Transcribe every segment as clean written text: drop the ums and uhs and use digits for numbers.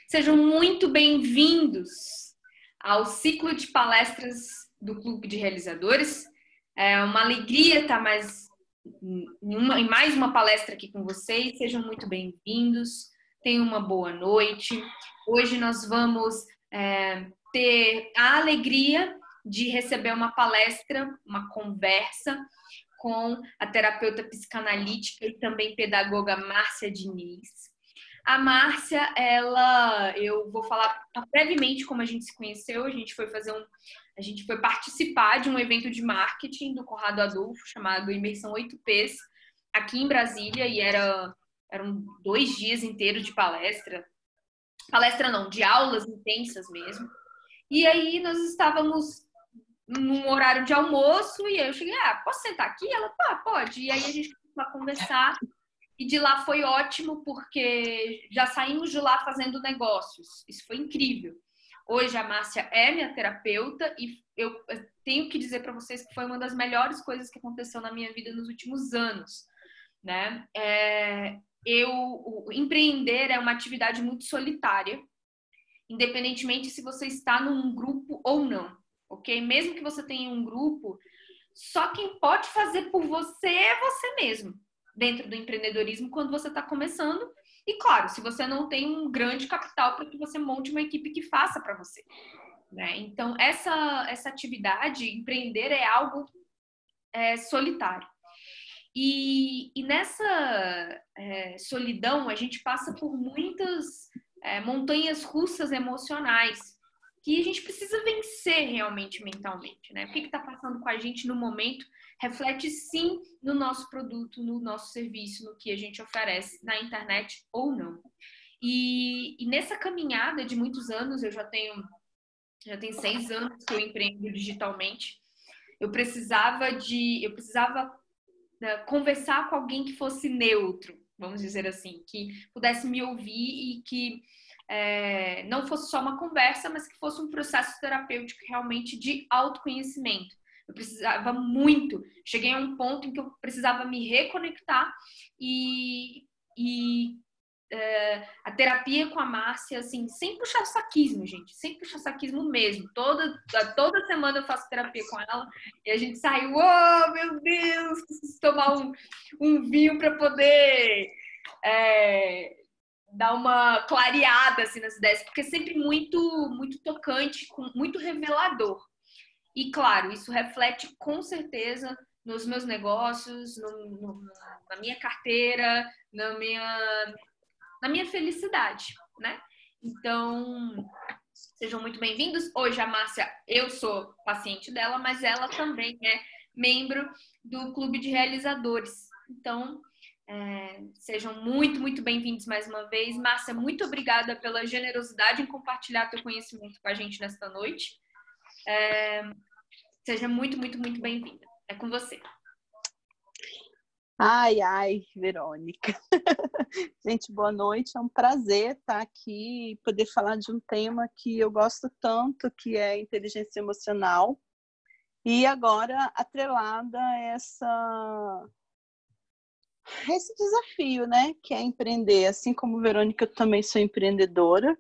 Sejam muito bem-vindos ao ciclo de palestras do Clube de Realizadores. É uma alegria estar em mais uma palestra aqui com vocês. Sejam muito bem-vindos. Tenham uma boa noite. Hoje nós vamos ter a alegria de receber uma palestra, uma conversa com a terapeuta psicanalítica e também pedagoga Márcia Diniz. A Márcia, eu vou falar brevemente como a gente se conheceu. A gente foi participar de um evento de marketing do Conrado Adolfo chamado Imersão 8Ps aqui em Brasília, e eram 2 dias inteiros de de aulas intensas mesmo. E aí nós estávamos num horário de almoço e eu cheguei, posso sentar aqui? Ela, pode. E aí a gente começou a conversar. E de lá foi ótimo, porque já saímos de lá fazendo negócios. Isso foi incrível. Hoje a Márcia é minha terapeuta e eu tenho que dizer para vocês que foi uma das melhores coisas que aconteceu na minha vida nos últimos anos, né? Empreender é uma atividade muito solitária, independentemente se você está num grupo ou não, ok? Mesmo que você tenha um grupo, só quem pode fazer por você é você mesmo, dentro do empreendedorismo, quando você está começando. E claro, se você não tem um grande capital para que você monte uma equipe que faça para você, né? Então, essa atividade, empreender, é algo solitário. E nessa solidão, a gente passa por muitas montanhas russas emocionais que a gente precisa vencer realmente mentalmente, né? O que está passando com a gente no momento reflete sim no nosso produto, no nosso serviço, no que a gente oferece na internet ou não. E nessa caminhada de muitos anos, eu já tenho 6 anos que eu empreendo digitalmente. Eu precisava conversar com alguém que fosse neutro, vamos dizer assim, que pudesse me ouvir e que não fosse só uma conversa, mas que fosse um processo terapêutico realmente de autoconhecimento. Eu precisava muito, cheguei a um ponto em que eu precisava me reconectar e a terapia com a Márcia, assim, sem puxar saquismo, gente, sem puxar saquismo mesmo. Toda semana eu faço terapia com ela e a gente sai, meu Deus, preciso tomar um vinho para poder dar uma clareada assim, nas ideias, porque é sempre muito, muito tocante, muito revelador. E, claro, isso reflete com certeza nos meus negócios, na minha carteira, na minha felicidade, né? Então, sejam muito bem-vindos. Hoje a Márcia, eu sou paciente dela, mas ela também é membro do Clube de Realizadores. Então, sejam muito, muito bem-vindos mais uma vez. Márcia, muito obrigada pela generosidade em compartilhar teu conhecimento com a gente nesta noite. Seja muito, muito, muito bem-vinda. É com você. Ai, Verônica. Gente, boa noite. É um prazer estar aqui e poder falar de um tema que eu gosto tanto, que é inteligência emocional. E agora, atrelada a esse desafio, né? Que é empreender. Assim como Verônica, eu também sou empreendedora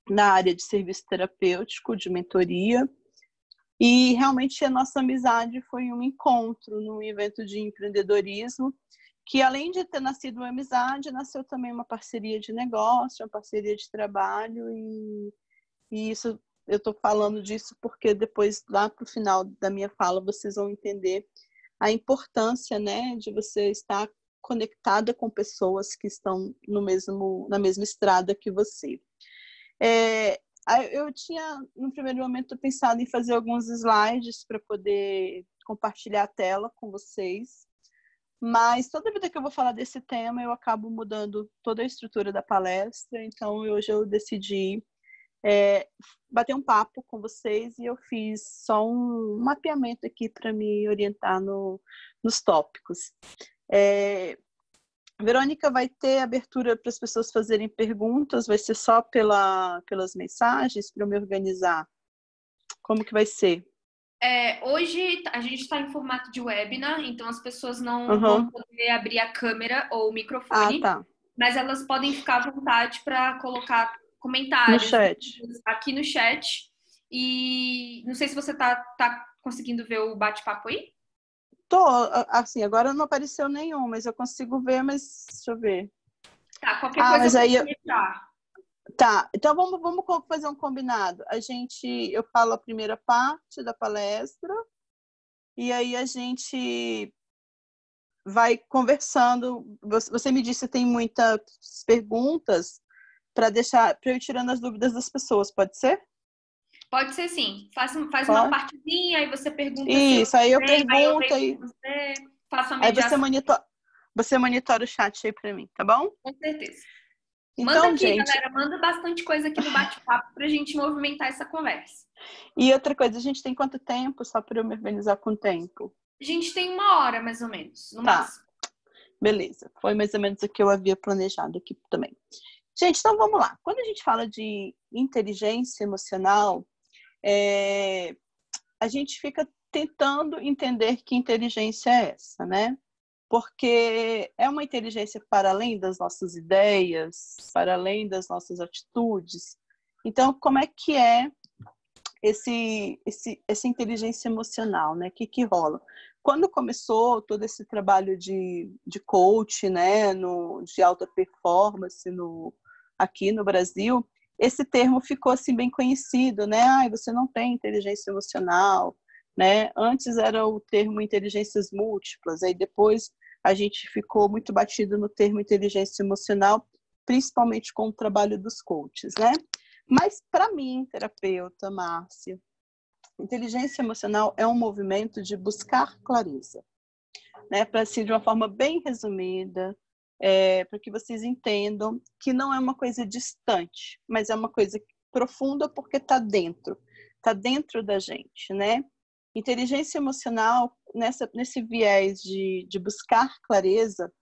na área de serviço terapêutico, de mentoria. E realmente a nossa amizade foi um encontro num evento de empreendedorismo, que além de ter nascido uma amizade, nasceu também uma parceria de negócio, uma parceria de trabalho, e isso, eu estou falando disso porque depois, lá para o final da minha fala, vocês vão entender a importância, né, de você estar conectada com pessoas que estão na mesma estrada que você. Eu tinha, no primeiro momento, pensado em fazer alguns slides para poder compartilhar a tela com vocês, mas toda vida que eu vou falar desse tema, eu acabo mudando toda a estrutura da palestra, então hoje eu decidi bater um papo com vocês e eu fiz só um mapeamento aqui para me orientar nos tópicos. Verônica, vai ter abertura para as pessoas fazerem perguntas? Vai ser só pelas mensagens, para eu me organizar? Como que vai ser? Hoje a gente está em formato de webinar, então as pessoas não vão poder abrir a câmera ou o microfone, tá. Mas elas podem ficar à vontade para colocar No comentários chat. aqui no chat. E não sei se você tá conseguindo ver o bate-papo aí. Tô, assim, agora não apareceu nenhum, mas eu consigo ver, mas deixa eu ver. Tá, qualquer coisa mas eu aí vou deixar. tá, então vamos fazer um combinado. Eu falo a primeira parte da palestra e aí a gente vai conversando. Você me disse que tem muitas perguntas para eu ir tirando as dúvidas das pessoas, pode ser? Pode ser sim. Faz uma Pode? partezinha, aí você pergunta se eu Isso, aí eu sei, aí eu pergunto, vejo com você, faço a aí mediação. você monitora o chat aí para mim, tá bom? Com certeza. Manda Então, aqui, gente, galera. Manda bastante coisa aqui no bate-papo pra gente movimentar essa conversa. e outra coisa, a gente tem quanto tempo, só para eu me organizar com o tempo? A gente tem 1 hora, mais ou menos, no Tá, máximo. beleza. Foi mais ou menos o que eu havia planejado aqui também. Gente, então vamos lá. Quando a gente fala de inteligência emocional, a gente fica tentando entender que inteligência é essa, né? Porque é uma inteligência para além das nossas ideias, para além das nossas atitudes. Então, como é que é essa inteligência emocional, né? O que rola? Quando começou todo esse trabalho de coach, né, de alta performance aqui no Brasil, esse termo ficou assim bem conhecido, né? Você não tem inteligência emocional, né? Antes era o termo inteligências múltiplas, aí depois a gente ficou muito batido no termo inteligência emocional, principalmente com o trabalho dos coaches, né? Mas para mim, terapeuta, Márcia, inteligência emocional é um movimento de buscar clareza, né? Para assim, de uma forma bem resumida, para que vocês entendam que não é uma coisa distante, mas é uma coisa profunda porque está dentro da gente, né? Inteligência emocional, nesse viés de buscar clareza,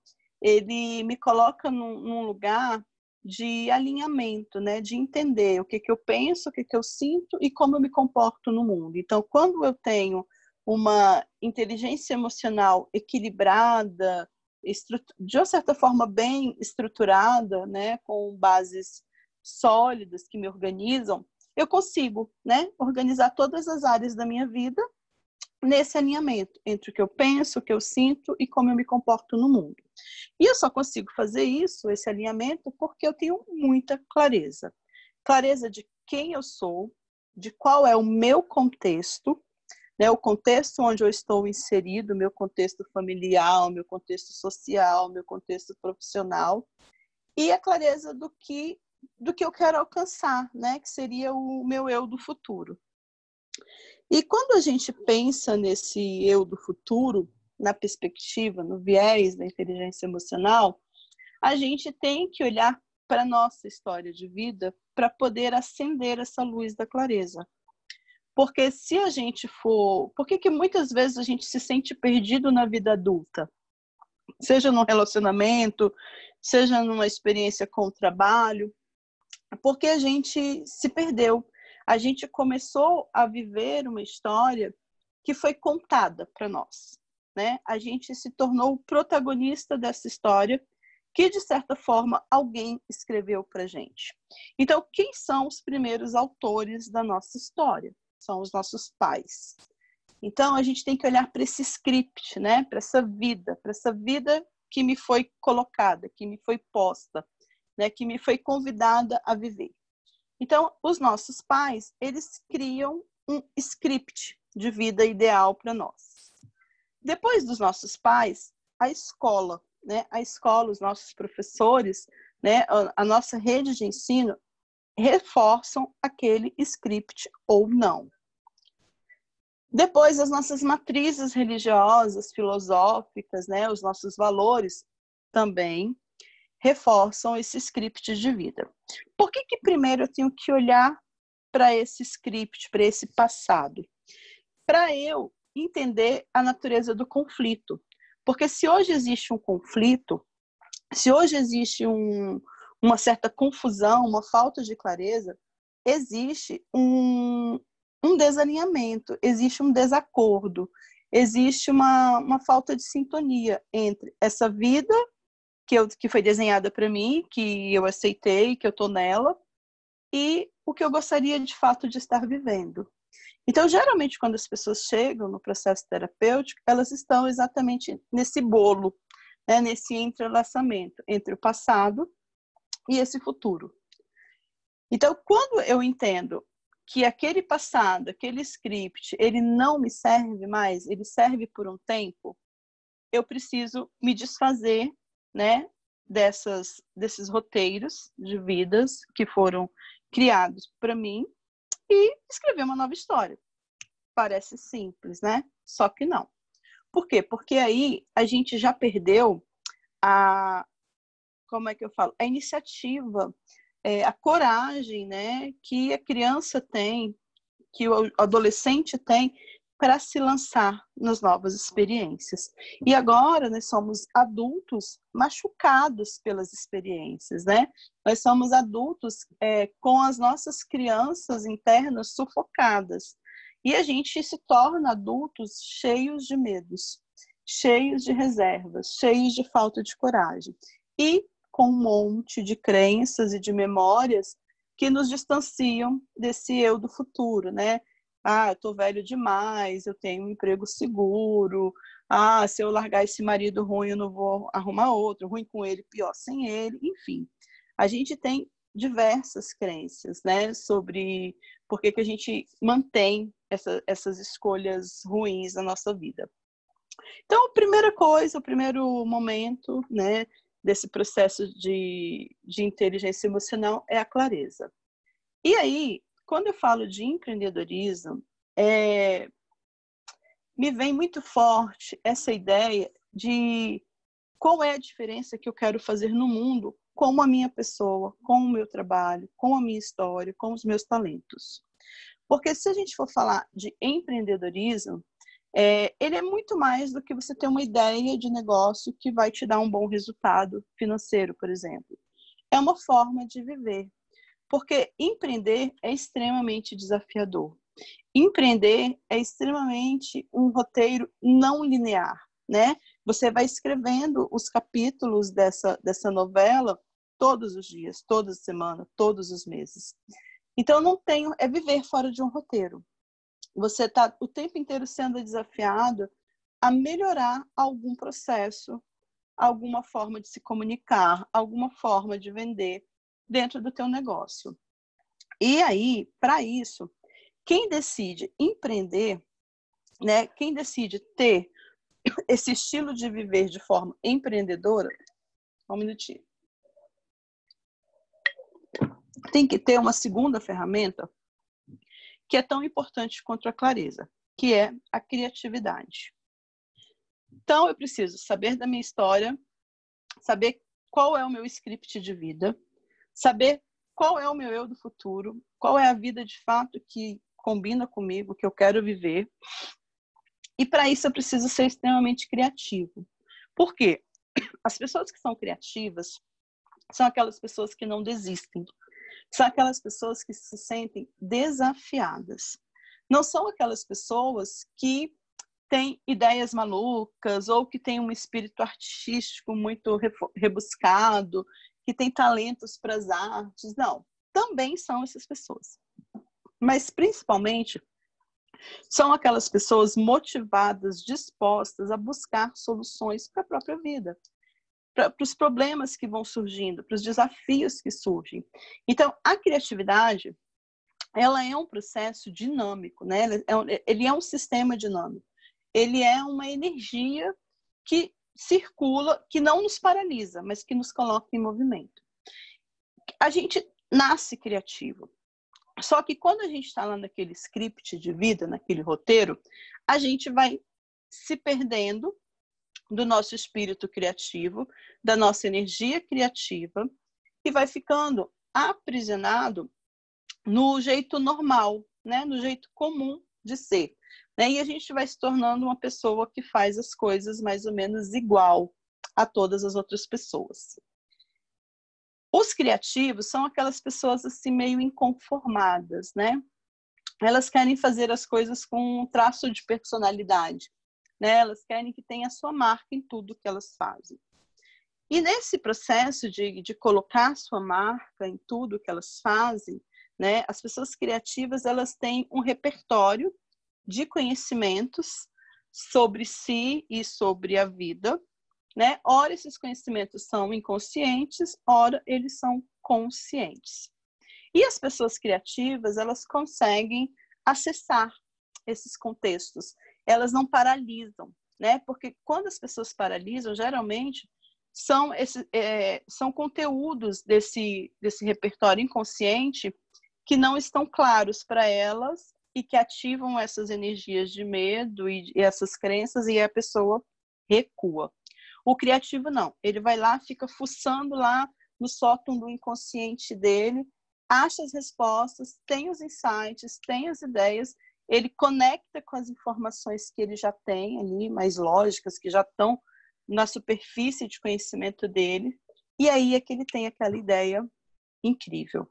ele me coloca num lugar de alinhamento, né? De entender o que eu penso, o que eu sinto e como eu me comporto no mundo. Então, quando eu tenho uma inteligência emocional equilibrada, de uma certa forma bem estruturada, né? Com bases sólidas que me organizam, eu consigo, né? Organizar todas as áreas da minha vida nesse alinhamento entre o que eu penso, o que eu sinto e como eu me comporto no mundo. E eu só consigo fazer isso, esse alinhamento, porque eu tenho muita clareza. Clareza de quem eu sou, de qual é o meu contexto, né, o contexto onde eu estou inserido, meu contexto familiar, meu contexto social, meu contexto profissional, e a clareza do que eu quero alcançar, né, que seria o meu eu do futuro. E quando a gente pensa nesse eu do futuro, na perspectiva, no viés da inteligência emocional, a gente tem que olhar para a nossa história de vida para poder acender essa luz da clareza. Porque se a gente for... Por que muitas vezes a gente se sente perdido na vida adulta? Seja num relacionamento, seja numa experiência com o trabalho, porque a gente se perdeu. A gente começou a viver uma história que foi contada para nós, né? A gente se tornou o protagonista dessa história que, de certa forma, alguém escreveu para a gente. Então, quem são os primeiros autores da nossa história? São os nossos pais. Então, a gente tem que olhar para esse script, né? Para essa vida que me foi colocada, que me foi posta, né? Que me foi convidada a viver. Então, os nossos pais, eles criam um script de vida ideal para nós. Depois dos nossos pais, a escola, né? A escola, os nossos professores, né? A nossa rede de ensino reforçam aquele script ou não. Depois, as nossas matrizes religiosas, filosóficas, né? Os nossos valores também reforçam esse script de vida. Por que primeiro eu tenho que olhar para esse script, para esse passado? Para eu entender a natureza do conflito. Porque se hoje existe um conflito, se hoje existe uma certa confusão, uma falta de clareza, existe um desalinhamento, existe um desacordo, existe uma falta de sintonia entre essa vida que foi desenhada para mim, que eu aceitei, que eu estou nela, e o que eu gostaria de fato de estar vivendo. Então, geralmente, quando as pessoas chegam no processo terapêutico, elas estão exatamente nesse bolo, né, nesse entrelaçamento entre o passado e esse futuro. Então, quando eu entendo que aquele passado, aquele script, ele não me serve mais, ele serve por um tempo, eu preciso me desfazer, né, desses roteiros de vidas que foram criados para mim e escrever uma nova história. Parece simples, né? Só que não. Por quê? Porque aí a gente já perdeu como é que eu falo? A iniciativa, a coragem, né, que a criança tem, que o adolescente tem para se lançar nas novas experiências. E agora nós somos adultos machucados pelas experiências, né? Nós somos adultos com as nossas crianças internas sufocadas. E a gente se torna adultos cheios de medos, cheios de reservas, cheios de falta de coragem. E com um monte de crenças e de memórias que nos distanciam desse eu do futuro, né? Eu tô velho demais, eu tenho um emprego seguro. Se eu largar esse marido ruim, eu não vou arrumar outro. Ruim com ele, pior sem ele. Enfim, a gente tem diversas crenças, né? Sobre por que a gente mantém essas escolhas ruins na nossa vida. Então, a primeira coisa, o primeiro momento, né, desse processo de inteligência emocional é a clareza. E aí, quando eu falo de empreendedorismo, me vem muito forte essa ideia de qual é a diferença que eu quero fazer no mundo com a minha pessoa, com o meu trabalho, com a minha história, com os meus talentos. Porque se a gente for falar de empreendedorismo, ele é muito mais do que você ter uma ideia de negócio que vai te dar um bom resultado financeiro, por exemplo. É uma forma de viver. Porque empreender é extremamente desafiador. Empreender é extremamente um roteiro não linear, né? Você vai escrevendo os capítulos dessa novela todos os dias, toda semana, todos os meses. Então, é viver fora de um roteiro. Você está o tempo inteiro sendo desafiado a melhorar algum processo, alguma forma de se comunicar, alguma forma de vender dentro do teu negócio. E aí, para isso, quem decide empreender, né, quem decide ter esse estilo de viver de forma empreendedora, um minutinho, tem que ter uma segunda ferramenta que é tão importante quanto a clareza, que é a criatividade. Então, eu preciso saber da minha história, saber qual é o meu script de vida, saber qual é o meu eu do futuro, qual é a vida de fato que combina comigo, que eu quero viver. E para isso eu preciso ser extremamente criativo. Por quê? As pessoas que são criativas são aquelas pessoas que não desistem. São aquelas pessoas que se sentem desafiadas. Não são aquelas pessoas que têm ideias malucas ou que têm um espírito artístico muito rebuscado, que têm talentos para as artes. Não, também são essas pessoas. Mas, principalmente, são aquelas pessoas motivadas, dispostas a buscar soluções para a própria vida, para os problemas que vão surgindo, para os desafios que surgem. Então, a criatividade, ela é um processo dinâmico, né? Ele é um sistema dinâmico. Ele é uma energia que circula, que não nos paralisa, mas que nos coloca em movimento. A gente nasce criativo. Só que quando a gente está lá naquele script de vida, naquele roteiro, a gente vai se perdendo do nosso espírito criativo, da nossa energia criativa, e vai ficando aprisionado no jeito normal, né? No jeito comum de ser. Né? E a gente vai se tornando uma pessoa que faz as coisas mais ou menos igual a todas as outras pessoas. Os criativos são aquelas pessoas assim meio inconformadas, né? Elas querem fazer as coisas com um traço de personalidade, né? Elas querem que tenha a sua marca em tudo que elas fazem. E nesse processo de colocar sua marca em tudo que elas fazem, né? As pessoas criativas, elas têm um repertório de conhecimentos sobre si e sobre a vida, né? Ora, esses conhecimentos são inconscientes, ora, eles são conscientes. E as pessoas criativas, elas conseguem acessar esses contextos. Elas não paralisam, né? Porque quando as pessoas paralisam, geralmente são conteúdos desse repertório inconsciente que não estão claros para elas e que ativam essas energias de medo e essas crenças, e a pessoa recua. O criativo não, ele vai lá, fica fuçando lá no sótão do inconsciente dele, acha as respostas, tem os insights, tem as ideias, ele conecta com as informações que ele já tem ali, mais lógicas, que já estão na superfície de conhecimento dele, e aí é que ele tem aquela ideia incrível.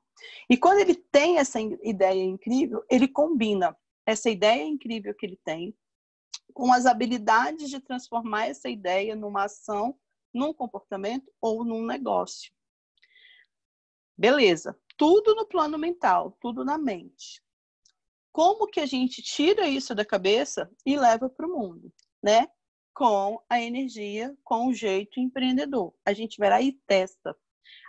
E quando ele tem essa ideia incrível, ele combina essa ideia incrível que ele tem com as habilidades de transformar essa ideia numa ação, num comportamento ou num negócio. Beleza, tudo no plano mental, tudo na mente. Como que a gente tira isso da cabeça e leva para o mundo, né? Com a energia, com o jeito empreendedor. A gente vai lá e testa,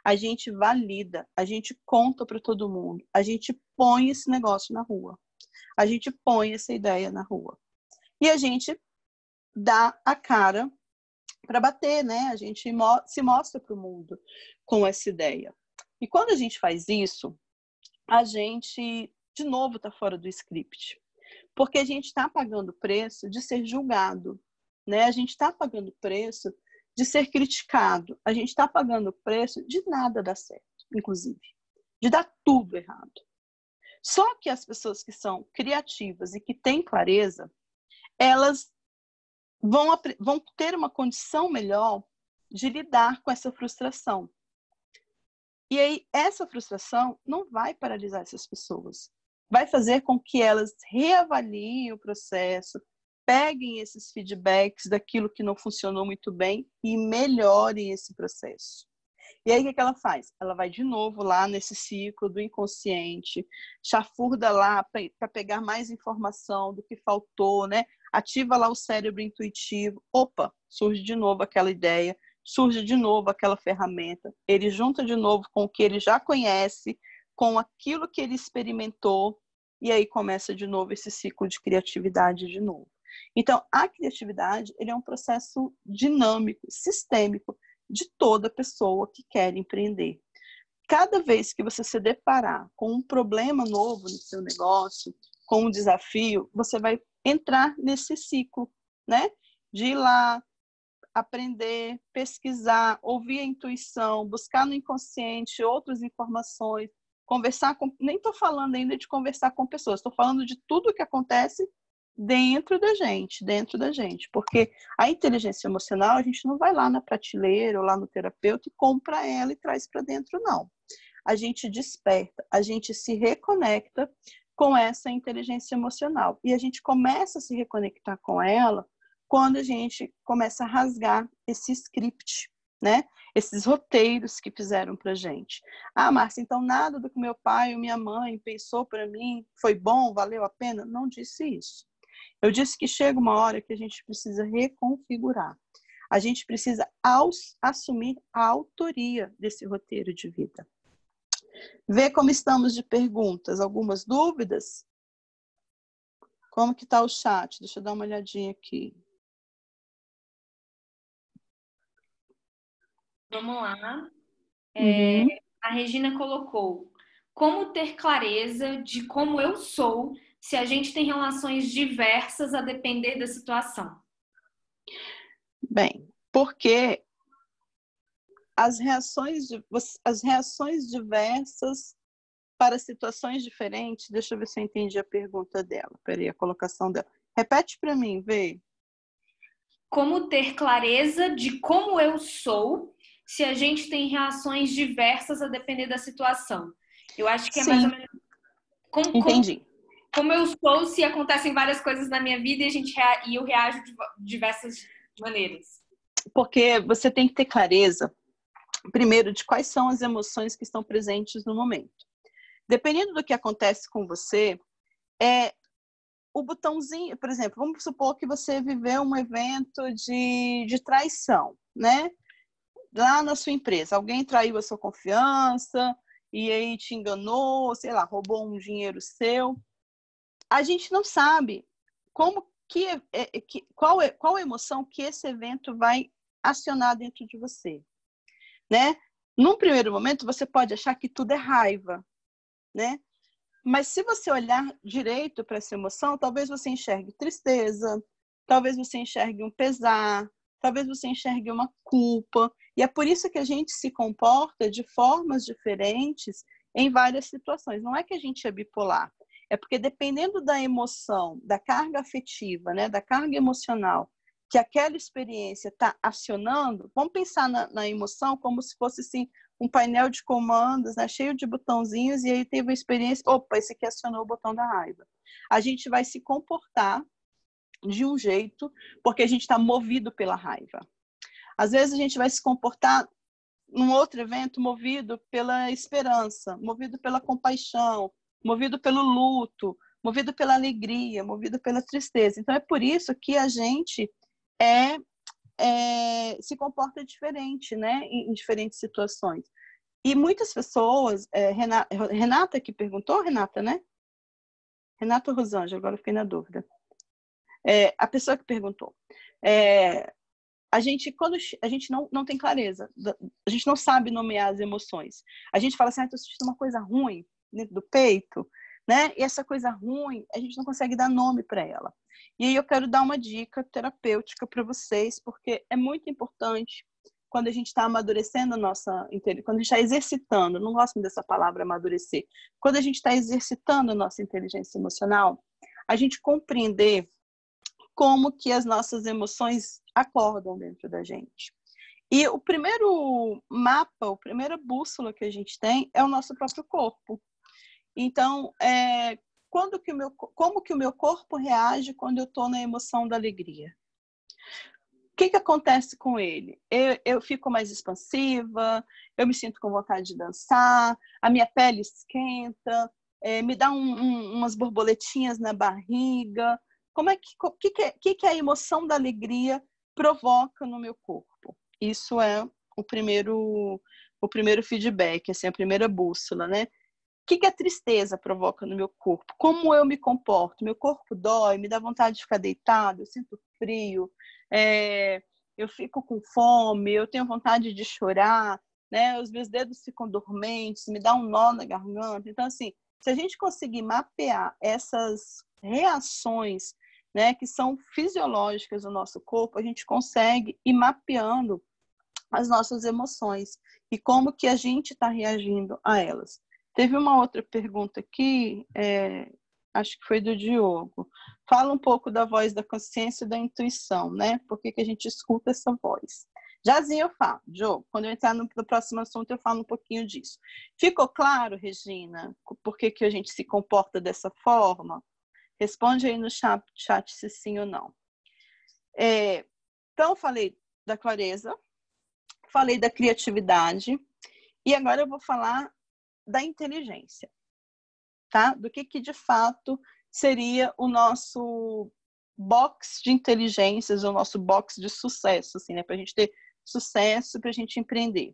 a gente valida, a gente conta para todo mundo, a gente põe esse negócio na rua, a gente põe essa ideia na rua. E a gente dá a cara para bater, né? A gente se mostra para o mundo com essa ideia. E quando a gente faz isso, a gente, de novo, está fora do script. Porque a gente está pagando o preço de ser julgado, né? A gente está pagando o preço de ser criticado. A gente está pagando o preço de nada dar certo, inclusive. De dar tudo errado. Só que as pessoas que são criativas e que têm clareza, elas vão ter uma condição melhor de lidar com essa frustração. E aí, essa frustração não vai paralisar essas pessoas. Vai fazer com que elas reavaliem o processo, peguem esses feedbacks daquilo que não funcionou muito bem e melhorem esse processo. E aí, o que ela faz? Ela vai de novo lá nesse ciclo do inconsciente, chafurda lá para pegar mais informação do que faltou, né? Ativa lá o cérebro intuitivo. Opa, surge de novo aquela ideia, surge de novo aquela ferramenta. Ele junta de novo com o que ele já conhece, com aquilo que ele experimentou, e aí começa de novo esse ciclo de criatividade de novo. Então, a criatividade, ele é um processo dinâmico, sistêmico, de toda pessoa que quer empreender. Cada vez que você se deparar com um problema novo no seu negócio, com um desafio, você vai entrar nesse ciclo, né? De ir lá, aprender, pesquisar, ouvir a intuição, buscar no inconsciente outras informações, conversar com... Nem estou falando ainda de conversar com pessoas, estou falando de tudo o que acontece dentro da gente, porque a inteligência emocional, a gente não vai lá na prateleira ou lá no terapeuta e compra ela e traz para dentro, não. A gente desperta, a gente se reconecta com essa inteligência emocional e a gente começa a se reconectar com ela quando a gente começa a rasgar esse script, né? Esses roteiros que fizeram pra gente. Ah, Márcia, então nada do que meu pai ou minha mãe pensou para mim foi bom, valeu a pena? Não disse isso. Eu disse que chega uma hora que a gente precisa reconfigurar. A gente precisa assumir a autoria desse roteiro de vida. Vê como estamos de perguntas. Algumas dúvidas? Como que está o chat? Deixa eu dar uma olhadinha aqui. Vamos lá. A Regina colocou: como ter clareza de como eu sou se a gente tem relações diversas a depender da situação? Bem, porque as reações diversas para situações diferentes, deixa eu ver se eu entendi a pergunta dela. Peraí, a colocação dela. Repete para mim, Vê. Como ter clareza de como eu sou se a gente tem reações diversas a depender da situação? Eu acho que é mais ou menos... Entendi. Como eu sou se acontecem várias coisas na minha vida e eu reajo de diversas maneiras. Porque você tem que ter clareza, primeiro, de quais são as emoções que estão presentes no momento. dependendo do que acontece com você, o botãozinho, por exemplo, vamos supor que você viveu um evento de traição, né? Lá na sua empresa, alguém traiu a sua confiança e aí te enganou, sei lá, roubou um dinheiro seu. A gente não sabe qual a emoção que esse evento vai acionar dentro de você, né? Num primeiro momento, você pode achar que tudo é raiva, né? Mas se você olhar direito para essa emoção, talvez você enxergue tristeza, talvez você enxergue um pesar, talvez você enxergue uma culpa. E é por isso que a gente se comporta de formas diferentes em várias situações. Não é que a gente é bipolar, é porque dependendo da emoção, da carga afetiva, né, da carga emocional que aquela experiência está acionando, vamos pensar na emoção como se fosse assim, um painel de comandos, né, cheio de botãozinhos, e aí teve uma experiência, opa, esse aqui acionou o botão da raiva. A gente vai se comportar de um jeito, porque a gente está movido pela raiva. Às vezes a gente vai se comportar num outro evento movido pela esperança, movido pela compaixão, movido pelo luto, movido pela alegria, movido pela tristeza. Então é por isso que a gente se comporta diferente, né, em diferentes situações. E muitas pessoas, Renata que perguntou, Renata, né? Renata ou Rosângela, agora eu fiquei na dúvida. A pessoa que perguntou. Quando a gente não tem clareza, a gente não sabe nomear as emoções. A gente fala assim, estou sentindo uma coisa ruim dentro do peito, né? E essa coisa ruim, a gente não consegue dar nome para ela. E aí eu quero dar uma dica terapêutica para vocês, porque é muito importante quando a gente está amadurecendo a nossa inteligência, quando a gente está exercitando, não gosto dessa palavra amadurecer, quando a gente está exercitando a nossa inteligência emocional, a gente compreender como que as nossas emoções acordam dentro da gente. E o primeiro mapa, a primeira bússola que a gente tem é o nosso próprio corpo. Então, como que o meu corpo reage quando eu estou na emoção da alegria? O que acontece com ele? Eu fico mais expansiva, eu me sinto com vontade de dançar, a minha pele esquenta, me dá umas borboletinhas na barriga. O que a emoção da alegria provoca no meu corpo? Isso é o primeiro feedback, assim, a primeira bússola, né? O que a tristeza provoca no meu corpo? Como eu me comporto? Meu corpo dói, me dá vontade de ficar deitado, eu sinto frio, eu fico com fome, eu tenho vontade de chorar, né? Os meus dedos ficam dormentes, me dá um nó na garganta. Então, assim, se a gente conseguir mapear essas reações, né, que são fisiológicas do nosso corpo, a gente consegue ir mapeando as nossas emoções e como que a gente está reagindo a elas. Teve uma outra pergunta aqui, acho que foi do Diogo. Fala um pouco da voz da consciência e da intuição, né? Por que a gente escuta essa voz? Jazinho eu falo, Diogo, quando eu entrar no próximo assunto eu falo um pouquinho disso. Ficou claro, Regina, por que a gente se comporta dessa forma? Responde aí no chat se sim ou não. Então, eu falei da clareza, falei da criatividade, e agora eu vou falar da inteligência, tá? Do que de fato seria o nosso box de inteligências, o nosso box de sucesso, assim, né? Para a gente ter sucesso, para a gente empreender.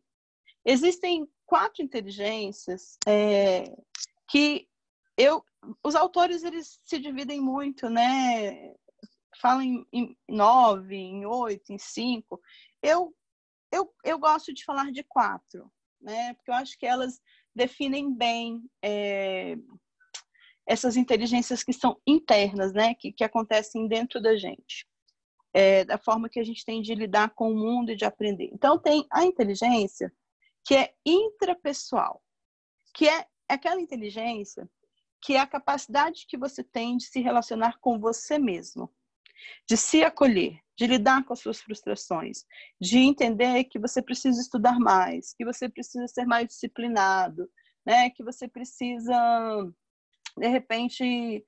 Existem 4 inteligências que os autores eles se dividem muito, né? Falam em 9, em 8, em 5. Eu gosto de falar de 4, né? Porque eu acho que elas definem bem essas inteligências que são internas, né? Que acontecem dentro da gente, da forma que a gente tem de lidar com o mundo e de aprender. Então, tem a inteligência que é intrapessoal, que é aquela inteligência que é a capacidade que você tem de se relacionar com você mesmo, de se acolher, de lidar com as suas frustrações, de entender que você precisa estudar mais, que você precisa ser mais disciplinado, né? Que você precisa, de repente,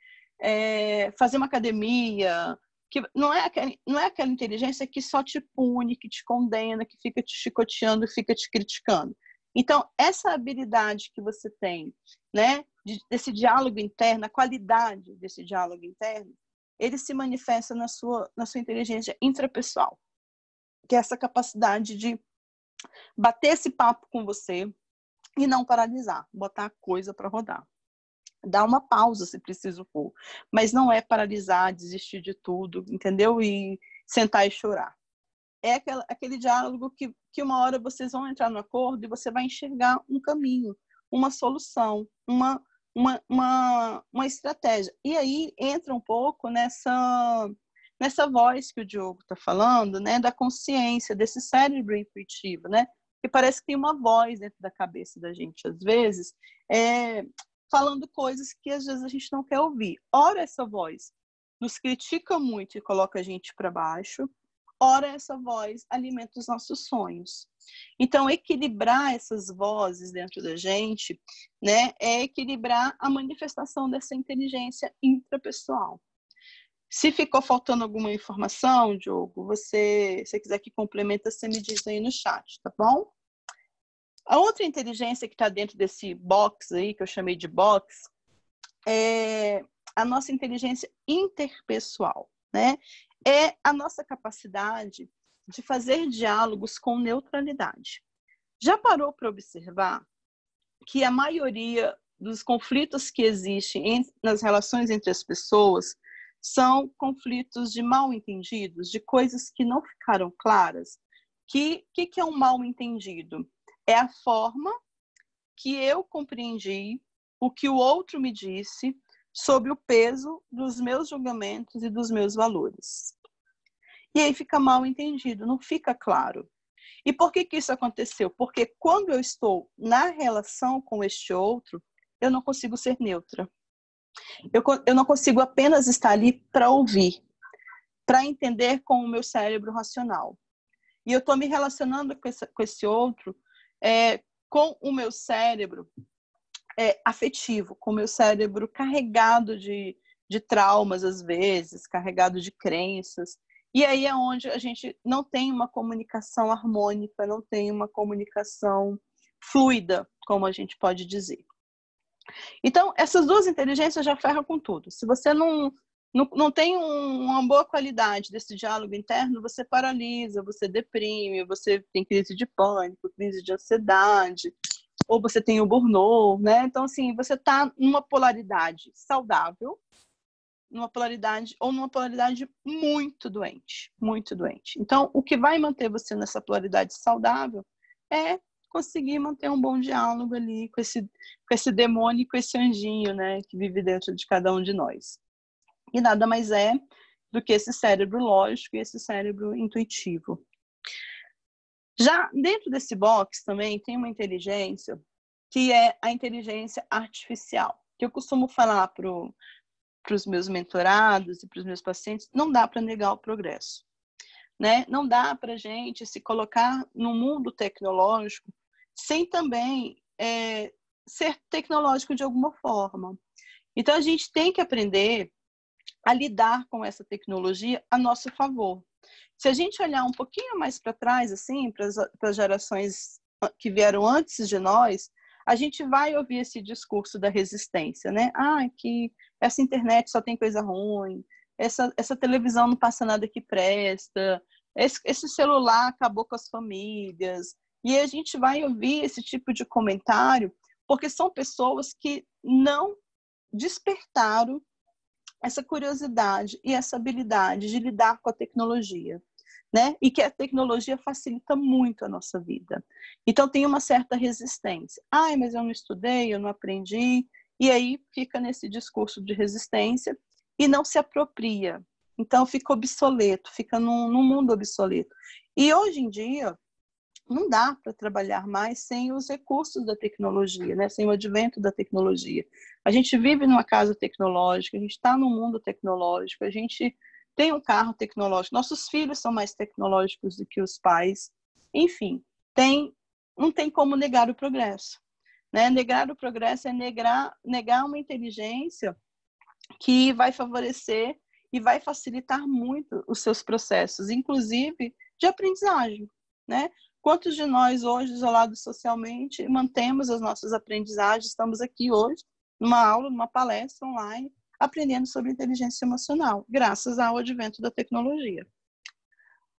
fazer uma academia, que não é aquela inteligência que só te pune, que te condena, que fica te chicoteando, fica te criticando. Então, essa habilidade que você tem, né, desse diálogo interno, a qualidade desse diálogo interno, ele se manifesta na sua inteligência intrapessoal, que é essa capacidade de bater esse papo com você e não paralisar, botar a coisa para rodar. Dar uma pausa se preciso for, mas não é paralisar, desistir de tudo, entendeu? E sentar e chorar. É aquele diálogo que uma hora vocês vão entrar no acordo e você vai enxergar um caminho, uma solução, uma estratégia. E aí entra um pouco nessa voz que o Diogo está falando, né, da consciência, desse cérebro intuitivo, né, que parece que tem uma voz dentro da cabeça da gente, às vezes, falando coisas que às vezes a gente não quer ouvir. Ora, essa voz nos critica muito e coloca a gente para baixo, ora, essa voz alimenta os nossos sonhos. Então, equilibrar essas vozes dentro da gente, né, é equilibrar a manifestação dessa inteligência intrapessoal. Se ficou faltando alguma informação, Diogo, se quiser que complementa, você me diz aí no chat, tá bom? A outra inteligência que está dentro desse box aí, que eu chamei de box, é a nossa inteligência interpessoal, né? É a nossa capacidade de fazer diálogos com neutralidade. Já parou para observar que a maioria dos conflitos que existem nas relações entre as pessoas são conflitos de mal-entendidos, de coisas que não ficaram claras? Que é um mal-entendido? É a forma que eu compreendi o que o outro me disse sob o peso dos meus julgamentos e dos meus valores. E aí fica mal entendido, não fica claro. E por que isso aconteceu? Porque quando eu estou na relação com este outro, eu não consigo ser neutra. Eu não consigo apenas estar ali para ouvir, para entender com o meu cérebro racional. E eu estou me relacionando com esse outro com o meu cérebro afetivo, com o meu cérebro carregado de traumas, às vezes, carregado de crenças. E aí é onde a gente não tem uma comunicação harmônica, não tem uma comunicação fluida, como a gente pode dizer. Então, essas duas inteligências já ferram com tudo. Se você não tem uma boa qualidade desse diálogo interno, você paralisa, você deprime, você tem crise de pânico, crise de ansiedade, ou você tem o burnout, né? Então, assim, você está numa polaridade saudável, numa polaridade muito doente, muito doente. Então, o que vai manter você nessa polaridade saudável é conseguir manter um bom diálogo ali com esse demônio e com esse anjinho, né, que vive dentro de cada um de nós. E nada mais é do que esse cérebro lógico e esse cérebro intuitivo. Já dentro desse box também tem uma inteligência que é a inteligência artificial, que eu costumo falar para os meus mentorados e para os meus pacientes, não dá para negar o progresso, né? Não dá para a gente se colocar no mundo tecnológico sem também ser tecnológico de alguma forma. Então, a gente tem que aprender a lidar com essa tecnologia a nosso favor. Se a gente olhar um pouquinho mais para trás, assim, para as gerações que vieram antes de nós, a gente vai ouvir esse discurso da resistência, né? Que essa internet só tem coisa ruim, essa televisão não passa nada que presta, esse celular acabou com as famílias. E a gente vai ouvir esse tipo de comentário porque são pessoas que não despertaram essa curiosidade e essa habilidade de lidar com a tecnologia, né? E que a tecnologia facilita muito a nossa vida. Então, tem uma certa resistência. Mas eu não estudei, eu não aprendi. E aí fica nesse discurso de resistência e não se apropria. Então, fica obsoleto, fica num mundo obsoleto. E hoje em dia, não dá para trabalhar mais sem os recursos da tecnologia, né? Sem o advento da tecnologia. A gente vive numa casa tecnológica, a gente está num mundo tecnológico, a gente tem um carro tecnológico, nossos filhos são mais tecnológicos do que os pais. Enfim, não tem como negar o progresso, né? Negar o progresso é negar uma inteligência que vai favorecer e vai facilitar muito os seus processos, inclusive de aprendizagem, né? Quantos de nós hoje, isolados socialmente, mantemos as nossas aprendizagens? Estamos aqui hoje, numa aula, numa palestra online, aprendendo sobre inteligência emocional, graças ao advento da tecnologia.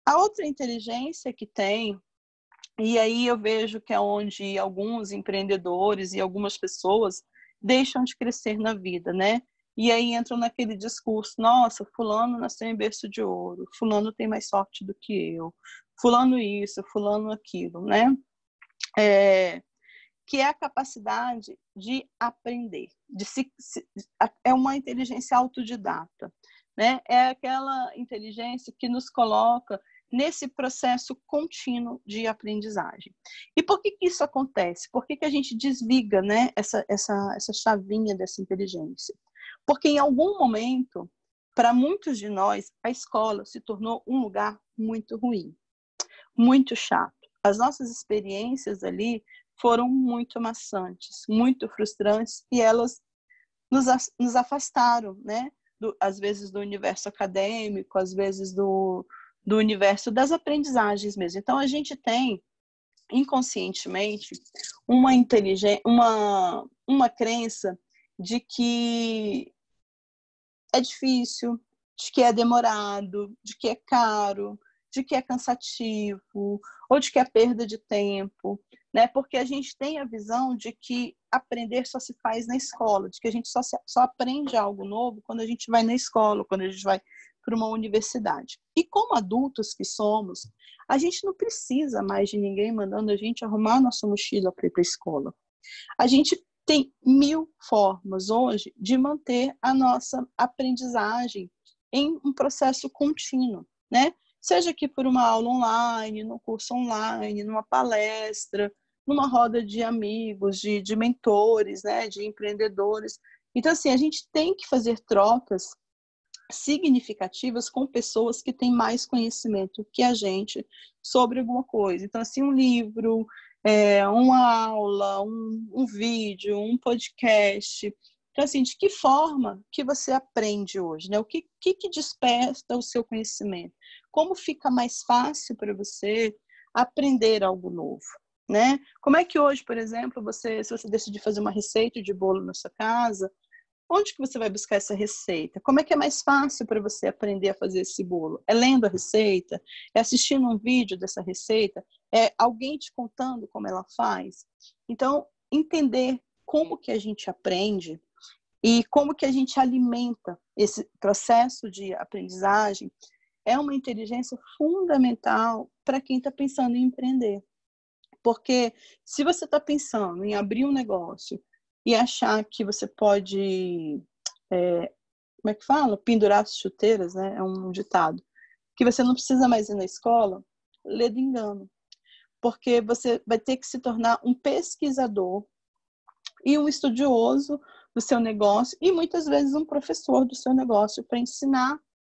A outra inteligência que tem, e aí eu vejo que é onde alguns empreendedores e algumas pessoas deixam de crescer na vida, né? E aí entram naquele discurso, nossa, fulano nasceu em berço de ouro, fulano tem mais sorte do que eu, fulano isso, fulano aquilo, né? Que é a capacidade de aprender, é uma inteligência autodidata, né? É aquela inteligência que nos coloca nesse processo contínuo de aprendizagem. E por que isso acontece? Por que a gente desliga, né, essa chavinha dessa inteligência? Porque em algum momento, para muitos de nós, a escola se tornou um lugar muito ruim, muito chato. As nossas experiências ali foram muito maçantes, muito frustrantes, e elas nos afastaram, né? Às vezes do universo acadêmico, às vezes do universo das aprendizagens mesmo. Então, a gente tem, inconscientemente, uma crença de que é difícil, de que é demorado, de que é caro, de que é cansativo, ou de que é perda de tempo, né? Porque a gente tem a visão de que aprender só se faz na escola, de que a gente só aprende algo novo quando a gente vai na escola, quando a gente vai para uma universidade. E como adultos que somos, a gente não precisa mais de ninguém mandando a gente arrumar a nossa mochila para ir para a escola. A gente tem 1000 formas hoje de manter a nossa aprendizagem em um processo contínuo, né? Seja aqui por uma aula online, num curso online, numa palestra, numa roda de amigos, de mentores, né? De empreendedores. Então, assim, a gente tem que fazer trocas significativas com pessoas que têm mais conhecimento que a gente sobre alguma coisa. Então, assim, um livro, uma aula, um vídeo, um podcast. Então, assim, de que forma que você aprende hoje, né? O que desperta o seu conhecimento? Como fica mais fácil para você aprender algo novo, né? Como é que hoje, por exemplo, se você decidir fazer uma receita de bolo na sua casa, onde que você vai buscar essa receita? Como é que é mais fácil para você aprender a fazer esse bolo? É lendo a receita? É assistindo um vídeo dessa receita? É alguém te contando como ela faz? Então, entender como que a gente aprende e como que a gente alimenta esse processo de aprendizagem é uma inteligência fundamental para quem está pensando em empreender. Porque se você está pensando em abrir um negócio e achar que você pode, como é que fala? Pendurar as chuteiras, né? É um ditado. Que você não precisa mais ir na escola, lê do engano. Porque você vai ter que se tornar um pesquisador e um estudioso do seu negócio e muitas vezes um professor do seu negócio para ensinar,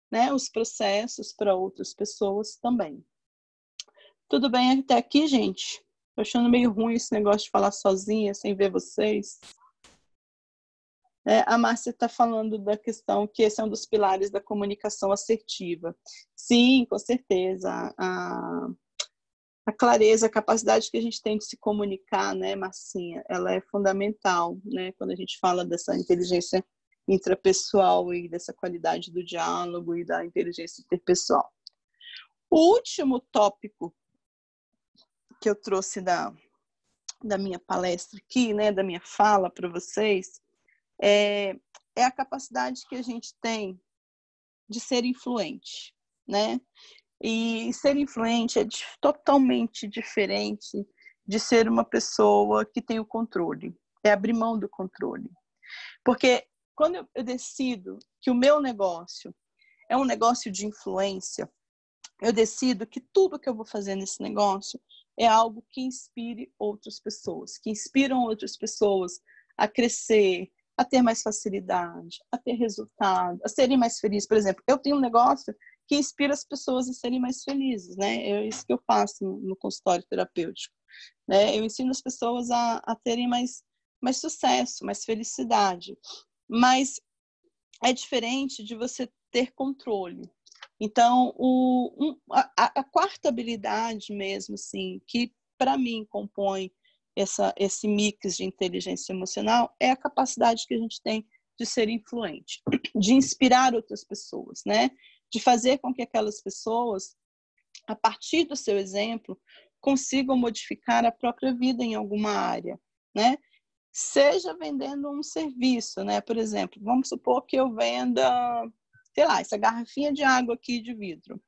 né, os processos para outras pessoas também. Tudo bem até aqui, gente? Tô achando meio ruim esse negócio de falar sozinha, sem ver vocês. A Márcia está falando da questão que esse é um dos pilares da comunicação assertiva. Sim, com certeza. A clareza, a capacidade que a gente tem de se comunicar, né, Marcinha, ela é fundamental, né, quando a gente fala dessa inteligência intrapessoal e dessa qualidade do diálogo e da inteligência interpessoal. O último tópico que eu trouxe da minha palestra aqui, né, da minha fala para vocês, é a capacidade que a gente tem de ser influente, né? E ser influente é totalmente diferente de ser uma pessoa que tem o controle, é abrir mão do controle. Porque quando eu decido que o meu negócio é um negócio de influência, eu decido que tudo que eu vou fazer nesse negócio é algo que inspire outras pessoas, que inspiram outras pessoas a crescer, a ter mais facilidade, a ter resultado, a serem mais felizes. Por exemplo, eu tenho um negócio que inspira as pessoas a serem mais felizes, né? É isso que eu faço no consultório terapêutico, né? Eu ensino as pessoas a terem mais sucesso, mais felicidade. Mas é diferente de você ter controle. Então, a quarta habilidade mesmo, assim, que para mim compõe esse mix de inteligência emocional é a capacidade que a gente tem de ser influente, de inspirar outras pessoas, né? De fazer com que aquelas pessoas, a partir do seu exemplo, consigam modificar a própria vida em alguma área, né? Seja vendendo um serviço, né? Por exemplo, vamos supor que eu venda, sei lá, essa garrafinha de água aqui de vidro.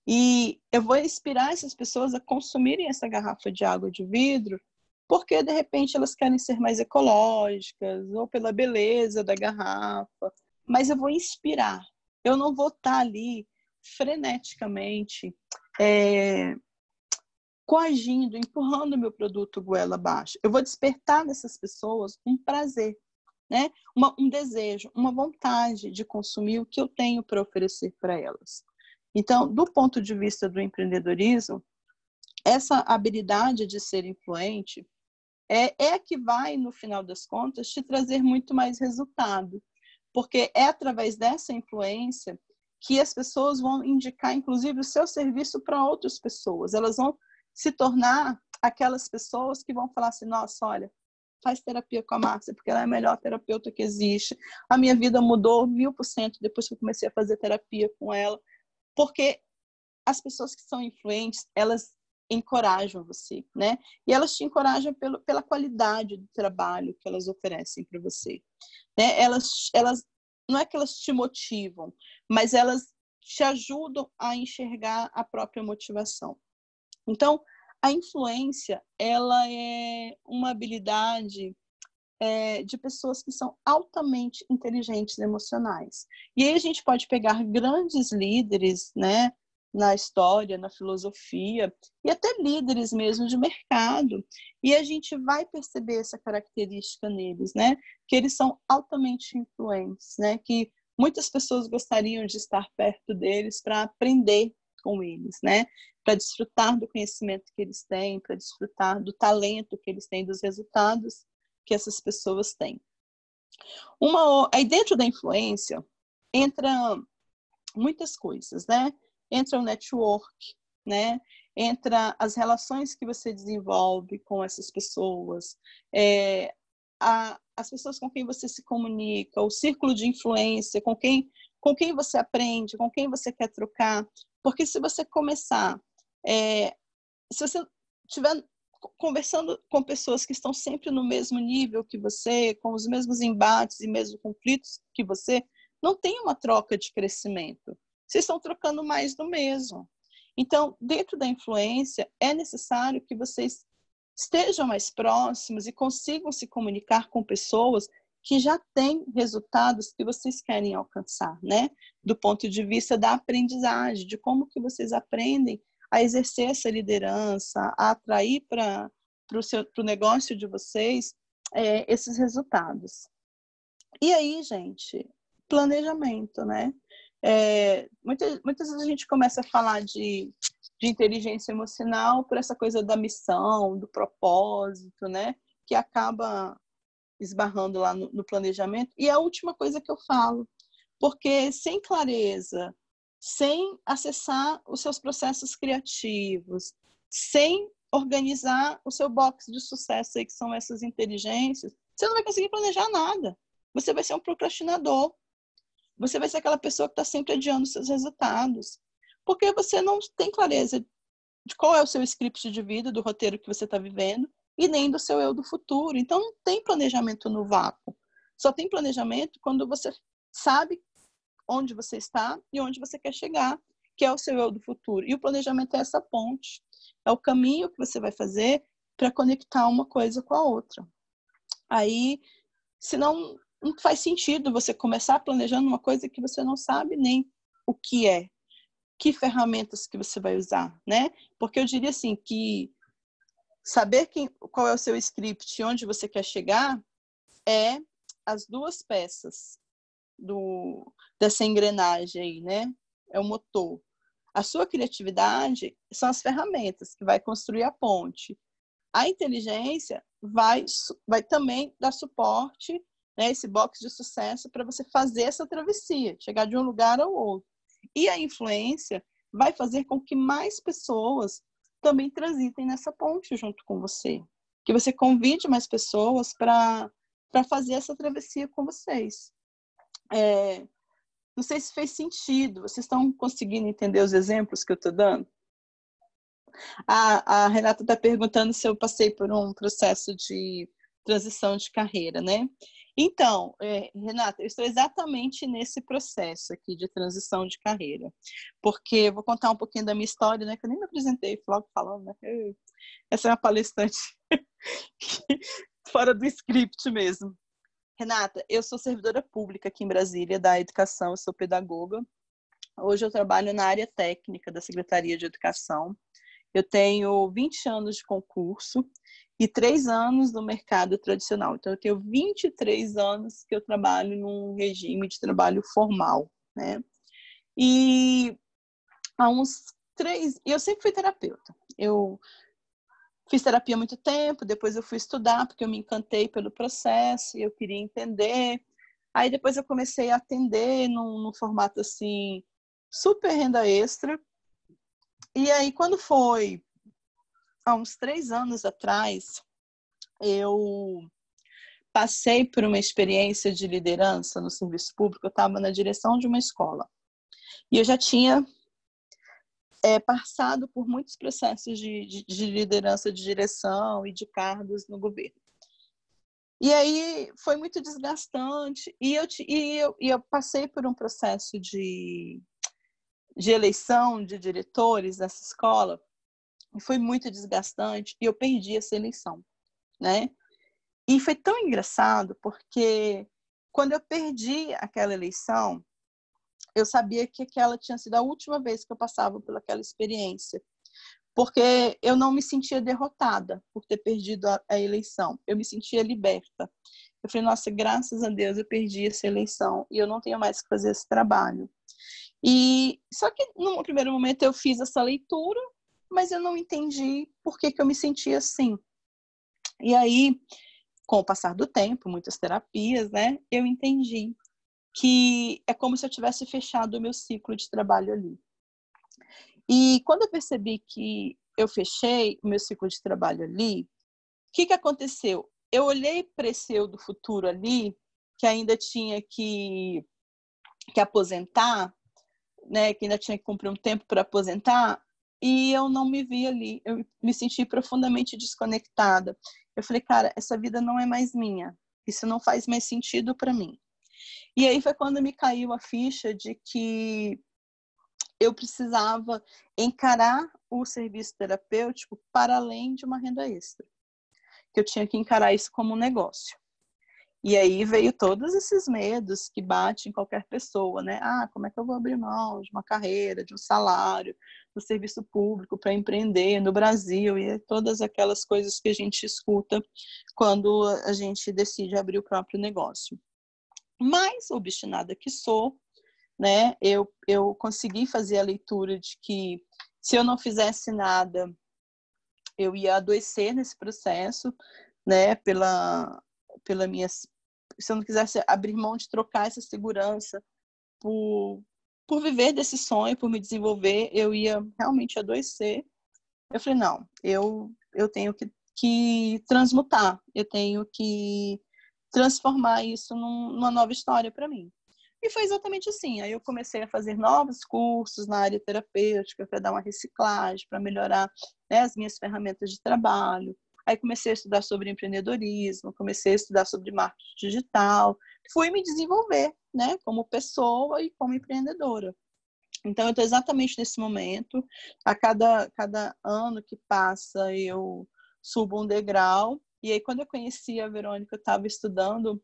E eu vou inspirar essas pessoas a consumirem essa garrafa de água de vidro, porque de repente elas querem ser mais ecológicas, ou pela beleza da garrafa. Mas eu vou inspirar. Eu não vou estar ali freneticamente coagindo, empurrando meu produto goela abaixo. Eu vou despertar nessas pessoas um prazer, né? Um desejo, uma vontade de consumir o que eu tenho para oferecer para elas. Então, do ponto de vista do empreendedorismo, essa habilidade de ser influente é a que vai, no final das contas, te trazer muito mais resultado. Porque é através dessa influência que as pessoas vão indicar, inclusive, o seu serviço para outras pessoas. Elas vão se tornar aquelas pessoas que vão falar assim, nossa, olha, faz terapia com a Márcia, porque ela é a melhor terapeuta que existe. A minha vida mudou 1000% depois que eu comecei a fazer terapia com ela. Porque as pessoas que são influentes, elas encorajam você, né? E elas te encorajam pela qualidade do trabalho que elas oferecem para você, né? Elas não é que elas te motivam, mas elas te ajudam a enxergar a própria motivação. Então, a influência, ela é uma habilidade de pessoas que são altamente inteligentes emocionais. E aí a gente pode pegar grandes líderes, né, na história, na filosofia, e até líderes mesmo de mercado, e a gente vai perceber essa característica neles, né, que eles são altamente influentes, né, que muitas pessoas gostariam de estar perto deles para aprender com eles, né, para desfrutar do conhecimento que eles têm, para desfrutar do talento que eles têm, dos resultados que essas pessoas têm. Aí dentro da influência entra muitas coisas, né? Entra o network, né? Entra as relações que você desenvolve com essas pessoas, as pessoas com quem você se comunica, o círculo de influência, com quem você aprende, com quem você quer trocar. Porque se você começar, se você estiver conversando com pessoas que estão sempre no mesmo nível que você, com os mesmos embates e mesmos conflitos que você, não tem uma troca de crescimento. Vocês estão trocando mais do mesmo. Então, dentro da influência, é necessário que vocês estejam mais próximos e consigam se comunicar com pessoas que já têm resultados que vocês querem alcançar, né? Do ponto de vista da aprendizagem, de como que vocês aprendem a exercer essa liderança, a atrair para o negócio de vocês esses resultados. E aí, gente, planejamento, né? Muitas vezes a gente começa a falar de inteligência emocional por essa coisa da missão, do propósito, né? Que acaba esbarrando lá no planejamento. E a última coisa que eu falo, porque sem clareza, sem acessar os seus processos criativos, sem organizar o seu box de sucesso aí, que são essas inteligências, você não vai conseguir planejar nada. Você vai ser um procrastinador. Você vai ser aquela pessoa que está sempre adiando seus resultados. Porque você não tem clareza de qual é o seu script de vida, do roteiro que você está vivendo, e nem do seu eu do futuro. Então, não tem planejamento no vácuo. Só tem planejamento quando você sabe onde você está e onde você quer chegar, que é o seu eu do futuro. E o planejamento é essa ponte. É o caminho que você vai fazer para conectar uma coisa com a outra. Aí, senão, não faz sentido você começar planejando uma coisa que você não sabe nem o que é. Que ferramentas que você vai usar, né? Porque eu diria assim, que saber qual é o seu script e onde você quer chegar é as duas peças dessa engrenagem aí, né? É o motor. A sua criatividade são as ferramentas que vai construir a ponte. A inteligência vai também dar suporte, né, esse box de sucesso para você fazer essa travessia, chegar de um lugar ao outro. E a influência vai fazer com que mais pessoas também transitem nessa ponte junto com você. Que você convide mais pessoas para fazer essa travessia com vocês. Não sei se fez sentido. Vocês estão conseguindo entender os exemplos que eu estou dando? A Renata está perguntando se eu passei por um processo de transição de carreira, né? Então, Renata, eu estou exatamente nesse processo aqui de transição de carreira, porque eu vou contar um pouquinho da minha história, né? Que eu nem me apresentei, logo falando, né? Essa é uma palestrante fora do script mesmo. Renata, eu sou servidora pública aqui em Brasília, da educação, eu sou pedagoga. Hoje eu trabalho na área técnica da Secretaria de Educação. Eu tenho 20 anos de concurso e 3 anos no mercado tradicional. Então, eu tenho 23 anos que eu trabalho num regime de trabalho formal, né? E há uns 3... Eu sempre fui terapeuta. Eu fiz terapia há muito tempo, depois eu fui estudar, porque eu me encantei pelo processo e eu queria entender. Aí, depois eu comecei a atender num formato, assim, super renda extra. E aí, quando foi há uns 3 anos atrás, eu passei por uma experiência de liderança no serviço público. Eu estava na direção de uma escola. E eu já tinha passado por muitos processos de liderança, de direção e de cargos no governo. E aí foi muito desgastante. E eu passei por um processo de eleição de diretores dessa escola. E foi muito desgastante. E eu perdi essa eleição, né? E foi tão engraçado, porque quando eu perdi aquela eleição, eu sabia que aquela tinha sido a última vez que eu passava por aquela experiência. Porque eu não me sentia derrotada por ter perdido a eleição. Eu me sentia liberta. Eu falei, nossa, graças a Deus eu perdi essa eleição e eu não tenho mais que fazer esse trabalho. E só que no primeiro momento eu fiz essa leitura, mas eu não entendi por que eu me sentia assim. E aí, com o passar do tempo, muitas terapias, né, eu entendi que é como se eu tivesse fechado o meu ciclo de trabalho ali. E quando eu percebi que eu fechei o meu ciclo de trabalho ali, o que aconteceu? Eu olhei para esse eu do futuro ali, que ainda tinha que aposentar, né, que ainda tinha que cumprir um tempo para aposentar, e eu não me vi ali. Eu me senti profundamente desconectada. Eu falei, cara, essa vida não é mais minha. Isso não faz mais sentido para mim. E aí foi quando me caiu a ficha de que eu precisava encarar o serviço terapêutico para além de uma renda extra. Que eu tinha que encarar isso como um negócio. E aí veio todos esses medos que batem em qualquer pessoa, né? Como é que eu vou abrir mão de uma carreira, de um salário, do serviço público para empreender no Brasil? E todas aquelas coisas que a gente escuta quando a gente decide abrir o próprio negócio. Mas, obstinada que sou, né? Eu consegui fazer a leitura de que se eu não fizesse nada, eu ia adoecer nesse processo, né? Pela minha, se eu não quisesse abrir mão de trocar essa segurança por viver desse sonho, por me desenvolver, eu ia realmente adoecer. Eu falei, não, eu tenho que transmutar, eu tenho que transformar isso numa nova história para mim. E foi exatamente assim. Aí eu comecei a fazer novos cursos na área terapêutica para dar uma reciclagem, para melhorar, né, as minhas ferramentas de trabalho. Aí comecei a estudar sobre empreendedorismo, comecei a estudar sobre marketing digital. Fui me desenvolver, né, como pessoa e como empreendedora. Então, eu estou exatamente nesse momento. A cada ano que passa, eu subo um degrau. E aí, quando eu conheci a Verônica, eu estava estudando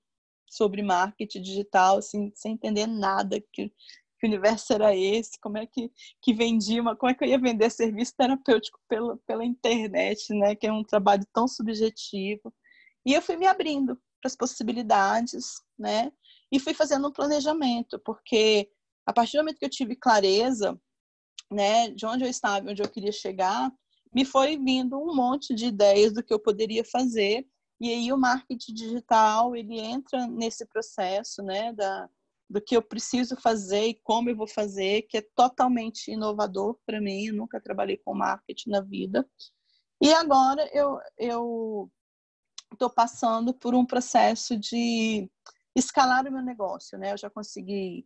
sobre marketing digital, assim, sem entender nada, que universo era esse, como é que vendia, como é que eu ia vender serviço terapêutico pela internet, né, que é um trabalho tão subjetivo. E eu fui me abrindo para as possibilidades, né, e fui fazendo um planejamento, porque a partir do momento que eu tive clareza, né, de onde eu estava, onde eu queria chegar, me foi vindo um monte de ideias do que eu poderia fazer. E aí o marketing digital, ele entra nesse processo, né, do que eu preciso fazer e como eu vou fazer, que é totalmente inovador para mim. Eu nunca trabalhei com marketing na vida. E agora eu estou passando por um processo de escalar o meu negócio, né? Eu já consegui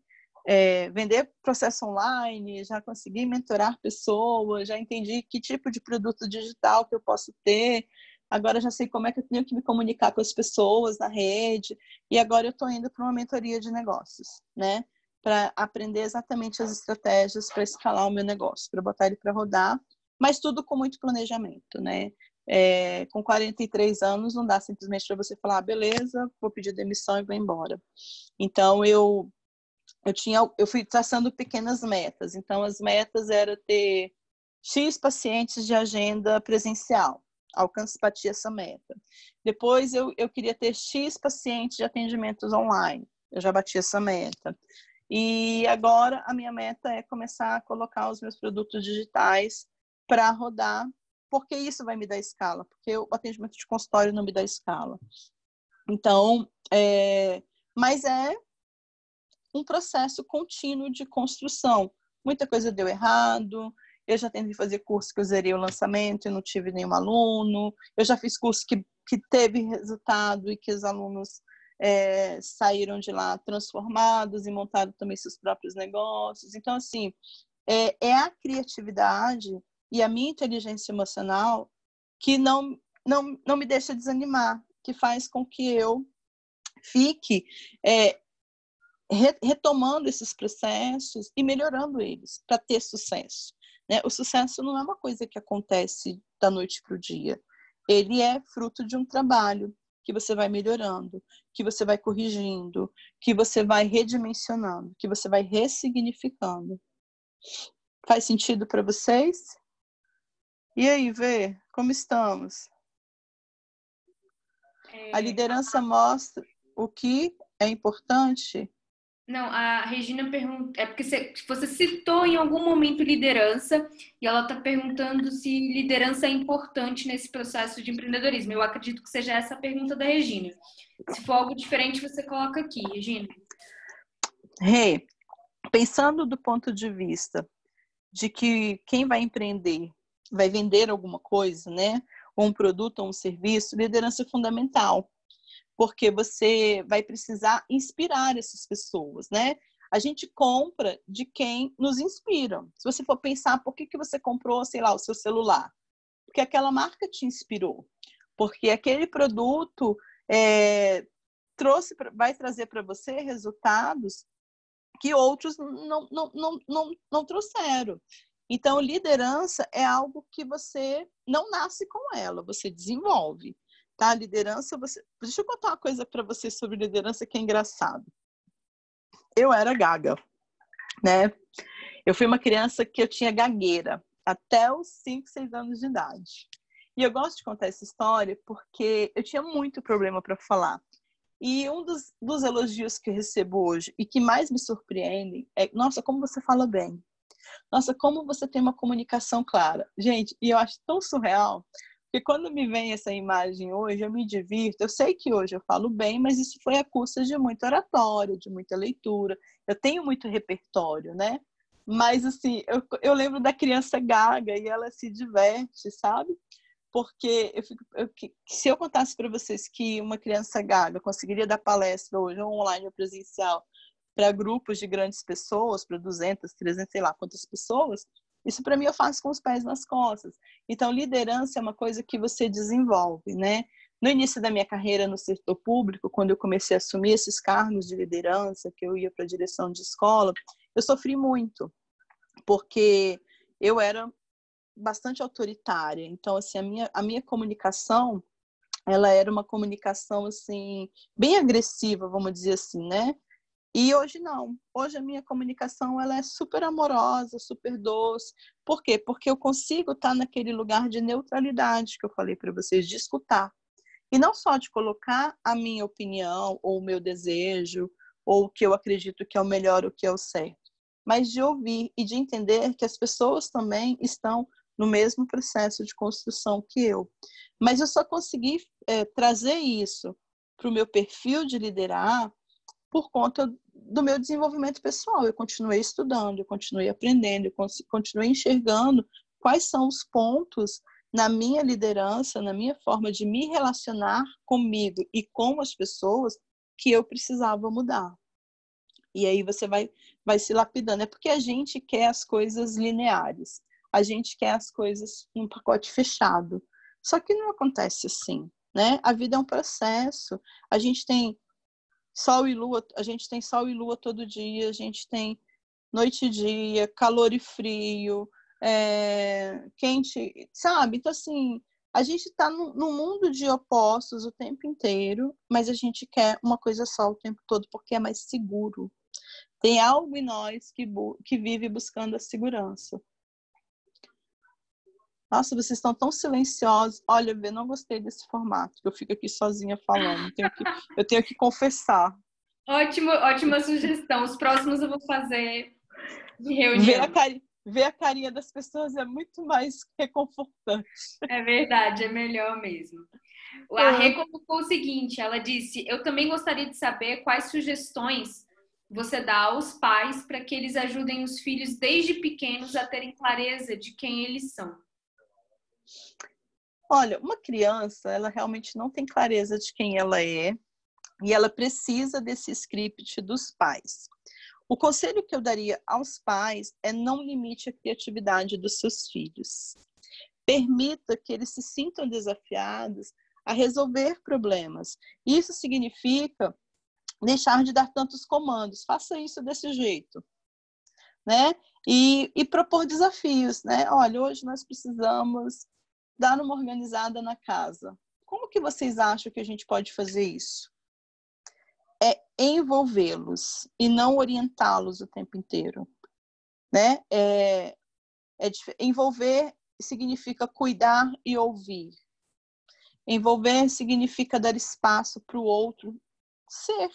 vender processo online, já consegui mentorar pessoas, já entendi que tipo de produto digital que eu posso ter, agora já sei como é que eu tenho que me comunicar com as pessoas na rede, e agora eu estou indo para uma mentoria de negócios, né? Para aprender exatamente as estratégias para escalar o meu negócio, para botar ele para rodar, mas tudo com muito planejamento, né? Com 43 anos, não dá simplesmente para você falar, beleza, vou pedir demissão e vou embora. Então, eu fui traçando pequenas metas. Então, as metas eram ter X pacientes de agenda presencial. Bati essa meta. Depois, eu queria ter X pacientes de atendimentos online. Eu já bati essa meta. E agora, a minha meta é começar a colocar os meus produtos digitais para rodar, porque isso vai me dar escala, porque o atendimento de consultório não me dá escala. Então, mas é um processo contínuo de construção. Muita coisa deu errado, eu já tentei fazer curso que eu zerei o lançamento e não tive nenhum aluno, eu já fiz curso que teve resultado e que os alunos saíram de lá transformados e montaram também seus próprios negócios. Então, assim, é a criatividade e a minha inteligência emocional que não me deixa desanimar, que faz com que eu fique retomando esses processos e melhorando eles para ter sucesso, né? O sucesso não é uma coisa que acontece da noite para o dia. Ele é fruto de um trabalho que você vai melhorando, que você vai corrigindo, que você vai redimensionando, que você vai ressignificando. Faz sentido para vocês? E aí, Vê, como estamos? A liderança mostra o que é importante. Não, a Regina pergunta, é porque você citou em algum momento liderança e ela está perguntando se liderança é importante nesse processo de empreendedorismo. Eu acredito que seja essa a pergunta da Regina. Se for algo diferente, você coloca aqui, Regina. Rê, pensando do ponto de vista de que quem vai empreender vai vender alguma coisa, né? Ou um produto ou um serviço, liderança é fundamental, porque você vai precisar inspirar essas pessoas, né? A gente compra de quem nos inspira. Se você for pensar, por que você comprou, sei lá, o seu celular? Porque aquela marca te inspirou. Porque aquele produto vai trazer para você resultados que outros não trouxeram. Então, liderança é algo que você não nasce com ela, você desenvolve. Tá? Liderança, deixa eu contar uma coisa para você sobre liderança que é engraçado. Eu era gaga, né? Eu fui uma criança que eu tinha gagueira até os 5, 6 anos de idade. E eu gosto de contar essa história porque eu tinha muito problema para falar. E um dos elogios que eu recebo hoje e que mais me surpreendem é: nossa, como você fala bem. Nossa, como você tem uma comunicação clara. Gente, e eu acho tão surreal, porque quando me vem essa imagem hoje, eu me divirto. Eu sei que hoje eu falo bem, mas isso foi à custa de muito oratório, de muita leitura. Eu tenho muito repertório, né? Mas, assim, eu lembro da criança gaga e ela se diverte, sabe? Porque se eu contasse para vocês que uma criança gaga conseguiria dar palestra hoje, ou online ou presencial, para grupos de grandes pessoas, para 200, 300, sei lá quantas pessoas, isso para mim eu faço com os pés nas costas. Então, liderança é uma coisa que você desenvolve, né? No início da minha carreira no setor público, quando eu comecei a assumir esses cargos de liderança, que eu ia para a direção de escola, eu sofri muito, porque eu era bastante autoritária. Então, assim, a minha comunicação, ela era uma comunicação, assim, bem agressiva, vamos dizer assim, né? E hoje não. Hoje a minha comunicação, ela é super amorosa, super doce. Por quê? Porque eu consigo estar naquele lugar de neutralidade que eu falei para vocês, de escutar. E não só de colocar a minha opinião, ou o meu desejo, ou o que eu acredito que é o melhor, o que é o certo, mas de ouvir e de entender que as pessoas também estão no mesmo processo de construção que eu. Mas eu só consegui trazer isso para o meu perfil de liderar por conta do meu desenvolvimento pessoal. Eu continuei estudando, eu continuei aprendendo, eu continuei enxergando quais são os pontos na minha liderança, na minha forma de me relacionar comigo e com as pessoas que eu precisava mudar. E aí você vai se lapidando. É porque a gente quer as coisas lineares. A gente quer as coisas em um pacote fechado. Só que não acontece assim, né? A vida é um processo. A gente tem sol e lua, todo dia, a gente tem noite e dia, calor e frio, quente, sabe? Então, assim, a gente está num mundo de opostos o tempo inteiro, mas a gente quer uma coisa só o tempo todo, porque é mais seguro. Tem algo em nós que vive buscando a segurança. Nossa, vocês estão tão silenciosos. Olha, eu não gostei desse formato, que eu fico aqui sozinha falando. Eu tenho que confessar. Ótima sugestão. Os próximos eu vou fazer de reunião. Ver a carinha das pessoas é muito mais reconfortante. É verdade, é melhor mesmo. A Rê colocou o seguinte, ela disse, eu também gostaria de saber quais sugestões você dá aos pais para que eles ajudem os filhos desde pequenos a terem clareza de quem eles são. Olha, uma criança, ela realmente não tem clareza de quem ela é e ela precisa desse script dos pais. O conselho que eu daria aos pais é não limite a criatividade dos seus filhos. Permita que eles se sintam desafiados a resolver problemas. Isso significa deixar de dar tantos comandos. Faça isso desse jeito, né? E propor desafios, né? Olha, hoje nós precisamos dar uma organizada na casa. Como que vocês acham que a gente pode fazer isso? É envolvê-los e não orientá-los o tempo inteiro, né? Envolver significa cuidar e ouvir. Envolver significa dar espaço para o outro ser,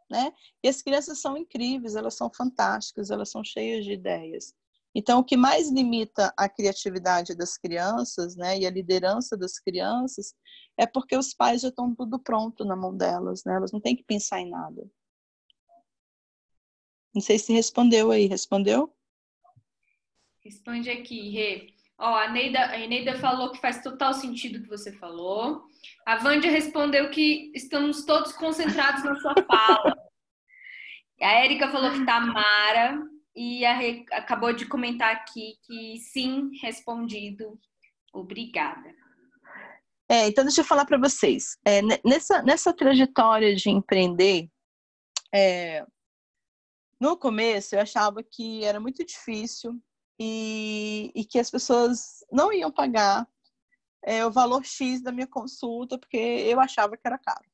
né? E as crianças são incríveis, elas são fantásticas, elas são cheias de ideias. Então, o que mais limita a criatividade das crianças, né, e a liderança das crianças, é porque os pais já estão tudo pronto na mão delas, né? Elas não têm que pensar em nada. Não sei se respondeu aí. Respondeu? Responde aqui, Rê. Ó, a Eneida falou que faz total sentido o que você falou. A Vândia respondeu que estamos todos concentrados na sua fala. A Érica falou que tá mara. E a Rê acabou de comentar aqui que sim, respondido. Obrigada. Então, deixa eu falar para vocês. Nessa trajetória de empreender, no começo eu achava que era muito difícil e que as pessoas não iam pagar o valor X da minha consulta, porque eu achava que era caro.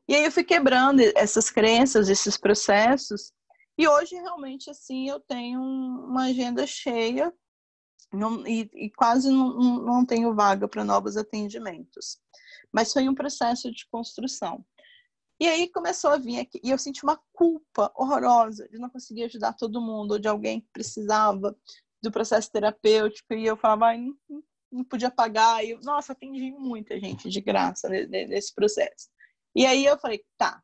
E aí eu fui quebrando essas crenças, esses processos, e hoje realmente assim eu tenho uma agenda cheia e quase não tenho vaga para novos atendimentos. Mas foi um processo de construção. E aí começou a vir aqui, e eu senti uma culpa horrorosa de não conseguir ajudar todo mundo, ou de alguém que precisava do processo terapêutico, e eu falava, não podia pagar, e nossa, atendi muita gente de graça nesse processo. E aí eu falei, tá,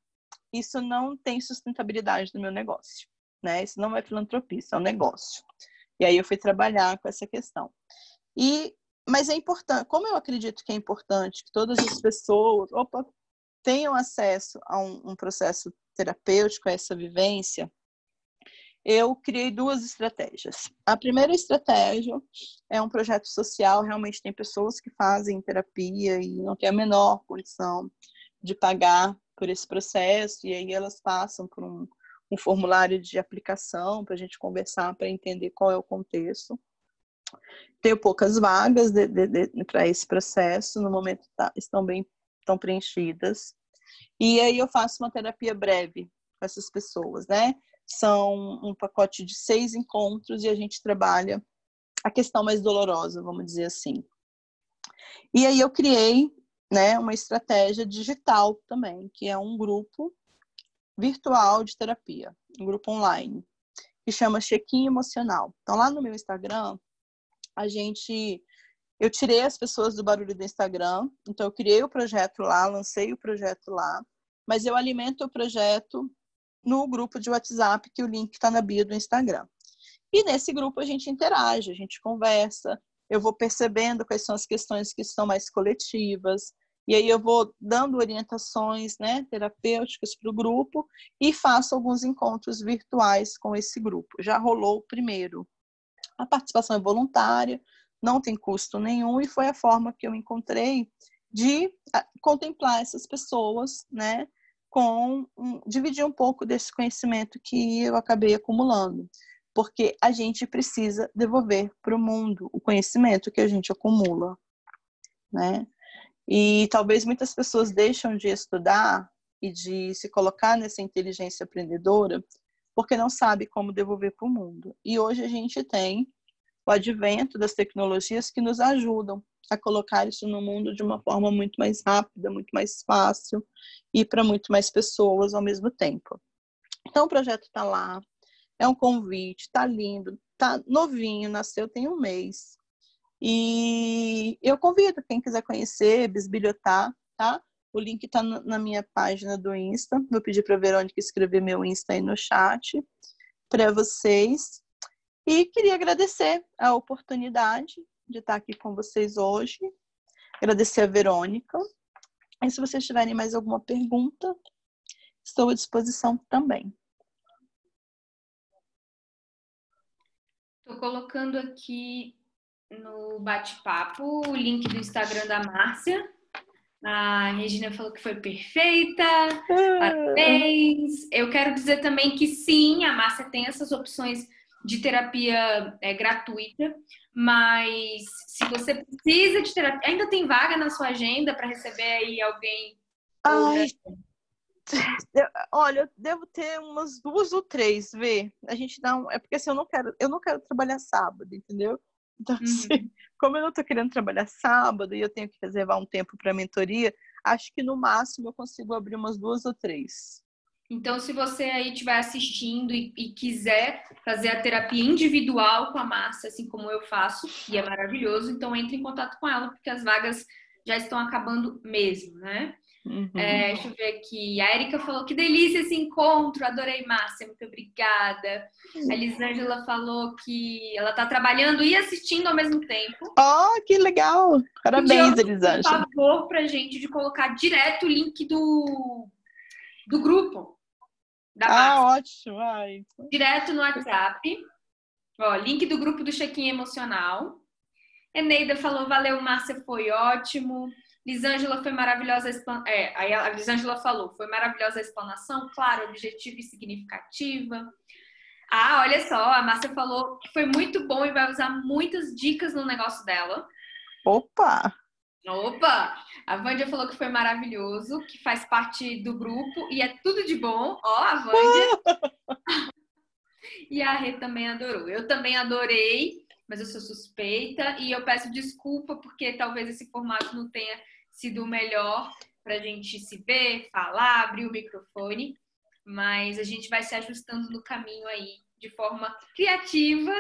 isso não tem sustentabilidade no meu negócio, né? Isso não é filantropia, isso é um negócio. E aí eu fui trabalhar com essa questão. Mas é importante, como eu acredito que é importante que todas as pessoas tenham acesso a um processo terapêutico, a essa vivência, eu criei 2 estratégias. A primeira estratégia é um projeto social, realmente tem pessoas que fazem terapia e não têm a menor condição de pagar por esse processo, e aí elas passam por um formulário de aplicação para a gente conversar, para entender qual é o contexto. Tenho poucas vagas para esse processo, no momento estão preenchidas. E aí eu faço uma terapia breve com essas pessoas, né? São um pacote de 6 encontros e a gente trabalha a questão mais dolorosa, vamos dizer assim. E aí eu criei, né, uma estratégia digital também, que é um grupo virtual de terapia, um grupo online, que chama Check-in Emocional. Então, lá no meu Instagram, eu tirei as pessoas do barulho do Instagram, então eu criei o projeto lá, lancei o projeto lá, mas eu alimento o projeto no grupo de WhatsApp, que o link está na bio do Instagram. E nesse grupo a gente interage, a gente conversa, eu vou percebendo quais são as questões que são mais coletivas, e aí eu vou dando orientações, né, terapêuticas para o grupo e faço alguns encontros virtuais com esse grupo. Já rolou o primeiro. A participação é voluntária, não tem custo nenhum, e foi a forma que eu encontrei de contemplar essas pessoas, né, dividir um pouco desse conhecimento que eu acabei acumulando. Porque a gente precisa devolver para o mundo o conhecimento que a gente acumula, né? E talvez muitas pessoas deixam de estudar e de se colocar nessa inteligência aprendedora porque não sabe como devolver para o mundo. E hoje a gente tem o advento das tecnologias que nos ajudam a colocar isso no mundo de uma forma muito mais rápida, muito mais fácil e para muito mais pessoas ao mesmo tempo. Então o projeto está lá, é um convite, tá lindo, tá novinho, nasceu tem um mês. E eu convido quem quiser conhecer, bisbilhotar, tá? O link tá na minha página do Insta. Vou pedir para a Verônica escrever meu Insta aí no chat para vocês. E queria agradecer a oportunidade de estar aqui com vocês hoje. Agradecer a Verônica. E se vocês tiverem mais alguma pergunta, estou à disposição também. Estou colocando aqui no bate-papo o link do Instagram da Márcia. A Regina falou que foi perfeita, parabéns. Eu quero dizer também que sim, a Márcia tem essas opções de terapia gratuita, mas se você precisa de terapia, ainda tem vaga na sua agenda para receber aí alguém? Ai, olha, eu devo ter umas 2 ou 3, vê. A gente dá é porque assim, eu não quero trabalhar sábado, entendeu? Então, assim, como eu não tô querendo trabalhar sábado e eu tenho que reservar um tempo para mentoria, acho que no máximo eu consigo abrir umas 2 ou 3. Então, se você aí estiver assistindo e quiser fazer a terapia individual com a Márcia, assim como eu faço, e é maravilhoso, então entre em contato com ela, porque as vagas já estão acabando mesmo, né? Deixa eu ver aqui. A Erika falou que delícia esse encontro, adorei, Márcia, muito obrigada. A Elisângela falou que ela está trabalhando e assistindo ao mesmo tempo. Oh, que legal! Parabéns, Elisângela. Por favor, pra gente de colocar direto o link do grupo da Márcia. Ótimo. Ai. Direto no WhatsApp. Ó, link do grupo do check-in emocional. Eneida falou, valeu, Márcia, foi ótimo. Lisângela foi maravilhosa aí a Lisângela falou, foi maravilhosa a explanação, claro, objetiva e significativa. Olha só, a Márcia falou que foi muito bom e vai usar muitas dicas no negócio dela. Opa! A Vândia falou que foi maravilhoso, que faz parte do grupo e é tudo de bom. Ó, a Vândia. E a Rê também adorou. Eu também adorei, mas eu sou suspeita e eu peço desculpa porque talvez esse formato não tenha sido o melhor para a gente se ver, falar, abrir o microfone, mas a gente vai se ajustando no caminho aí de forma criativa,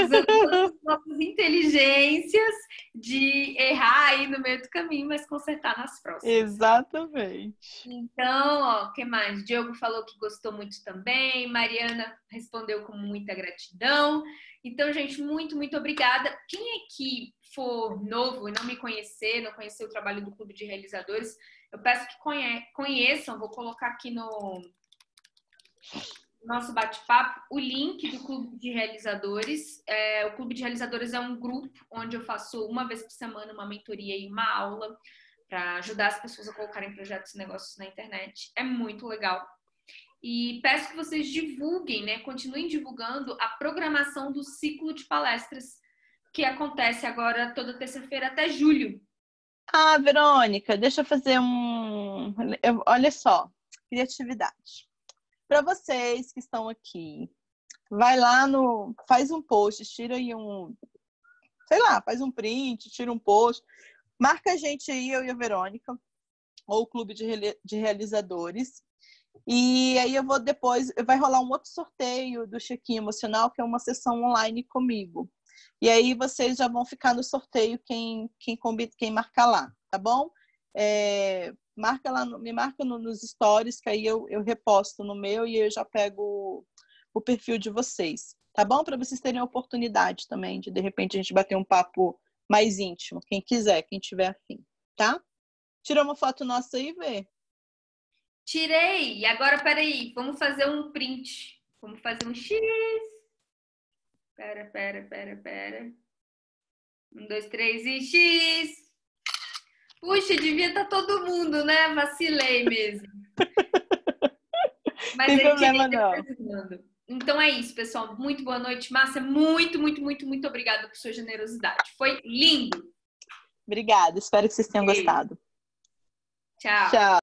usando todas as nossas inteligências de errar aí no meio do caminho, mas consertar nas próximas. Exatamente. Então, ó, o que mais? Diogo falou que gostou muito também, Mariana respondeu com muita gratidão. Então, gente, muito, muito obrigada. Quem aqui for novo e não me conhecer, não conhecer o trabalho do Clube de Realizadores, eu peço que conheçam, vou colocar aqui no nosso bate-papo o link do Clube de Realizadores. O Clube de Realizadores é um grupo onde eu faço uma vez por semana uma mentoria e uma aula para ajudar as pessoas a colocarem projetos e negócios na internet. É muito legal. E peço que vocês divulguem, né? Continuem divulgando a programação do ciclo de palestras que acontece agora toda terça-feira até julho. Verônica, deixa eu fazer olha só, criatividade. Para vocês que estão aqui, vai lá faz um post, tira aí faz um print, tira um post, marca a gente aí, eu e a Verônica, ou o Clube de Realizadores, e aí vai rolar um outro sorteio do check-in emocional, que é uma sessão online comigo. E aí vocês já vão ficar no sorteio quem marcar lá, tá bom? me marca nos stories, que aí eu reposto no meu e eu já pego o perfil de vocês. Tá bom? Para vocês terem a oportunidade também de repente, a gente bater um papo mais íntimo. Quem quiser, quem tiver afim. Tá? Tira uma foto nossa aí e vê. Tirei! E agora, peraí, vamos fazer um print. Vamos fazer um X. Pera. 1, 2, 3 e X. Puxa, devia estar todo mundo, né? Vacilei mesmo. Mas Tem aí problema tirei não. depois mando. Então é isso, pessoal. Muito boa noite, Márcia. Muito obrigada por sua generosidade. Foi lindo. Obrigada. Espero que vocês tenham Beijo. gostado. Tchau. Tchau.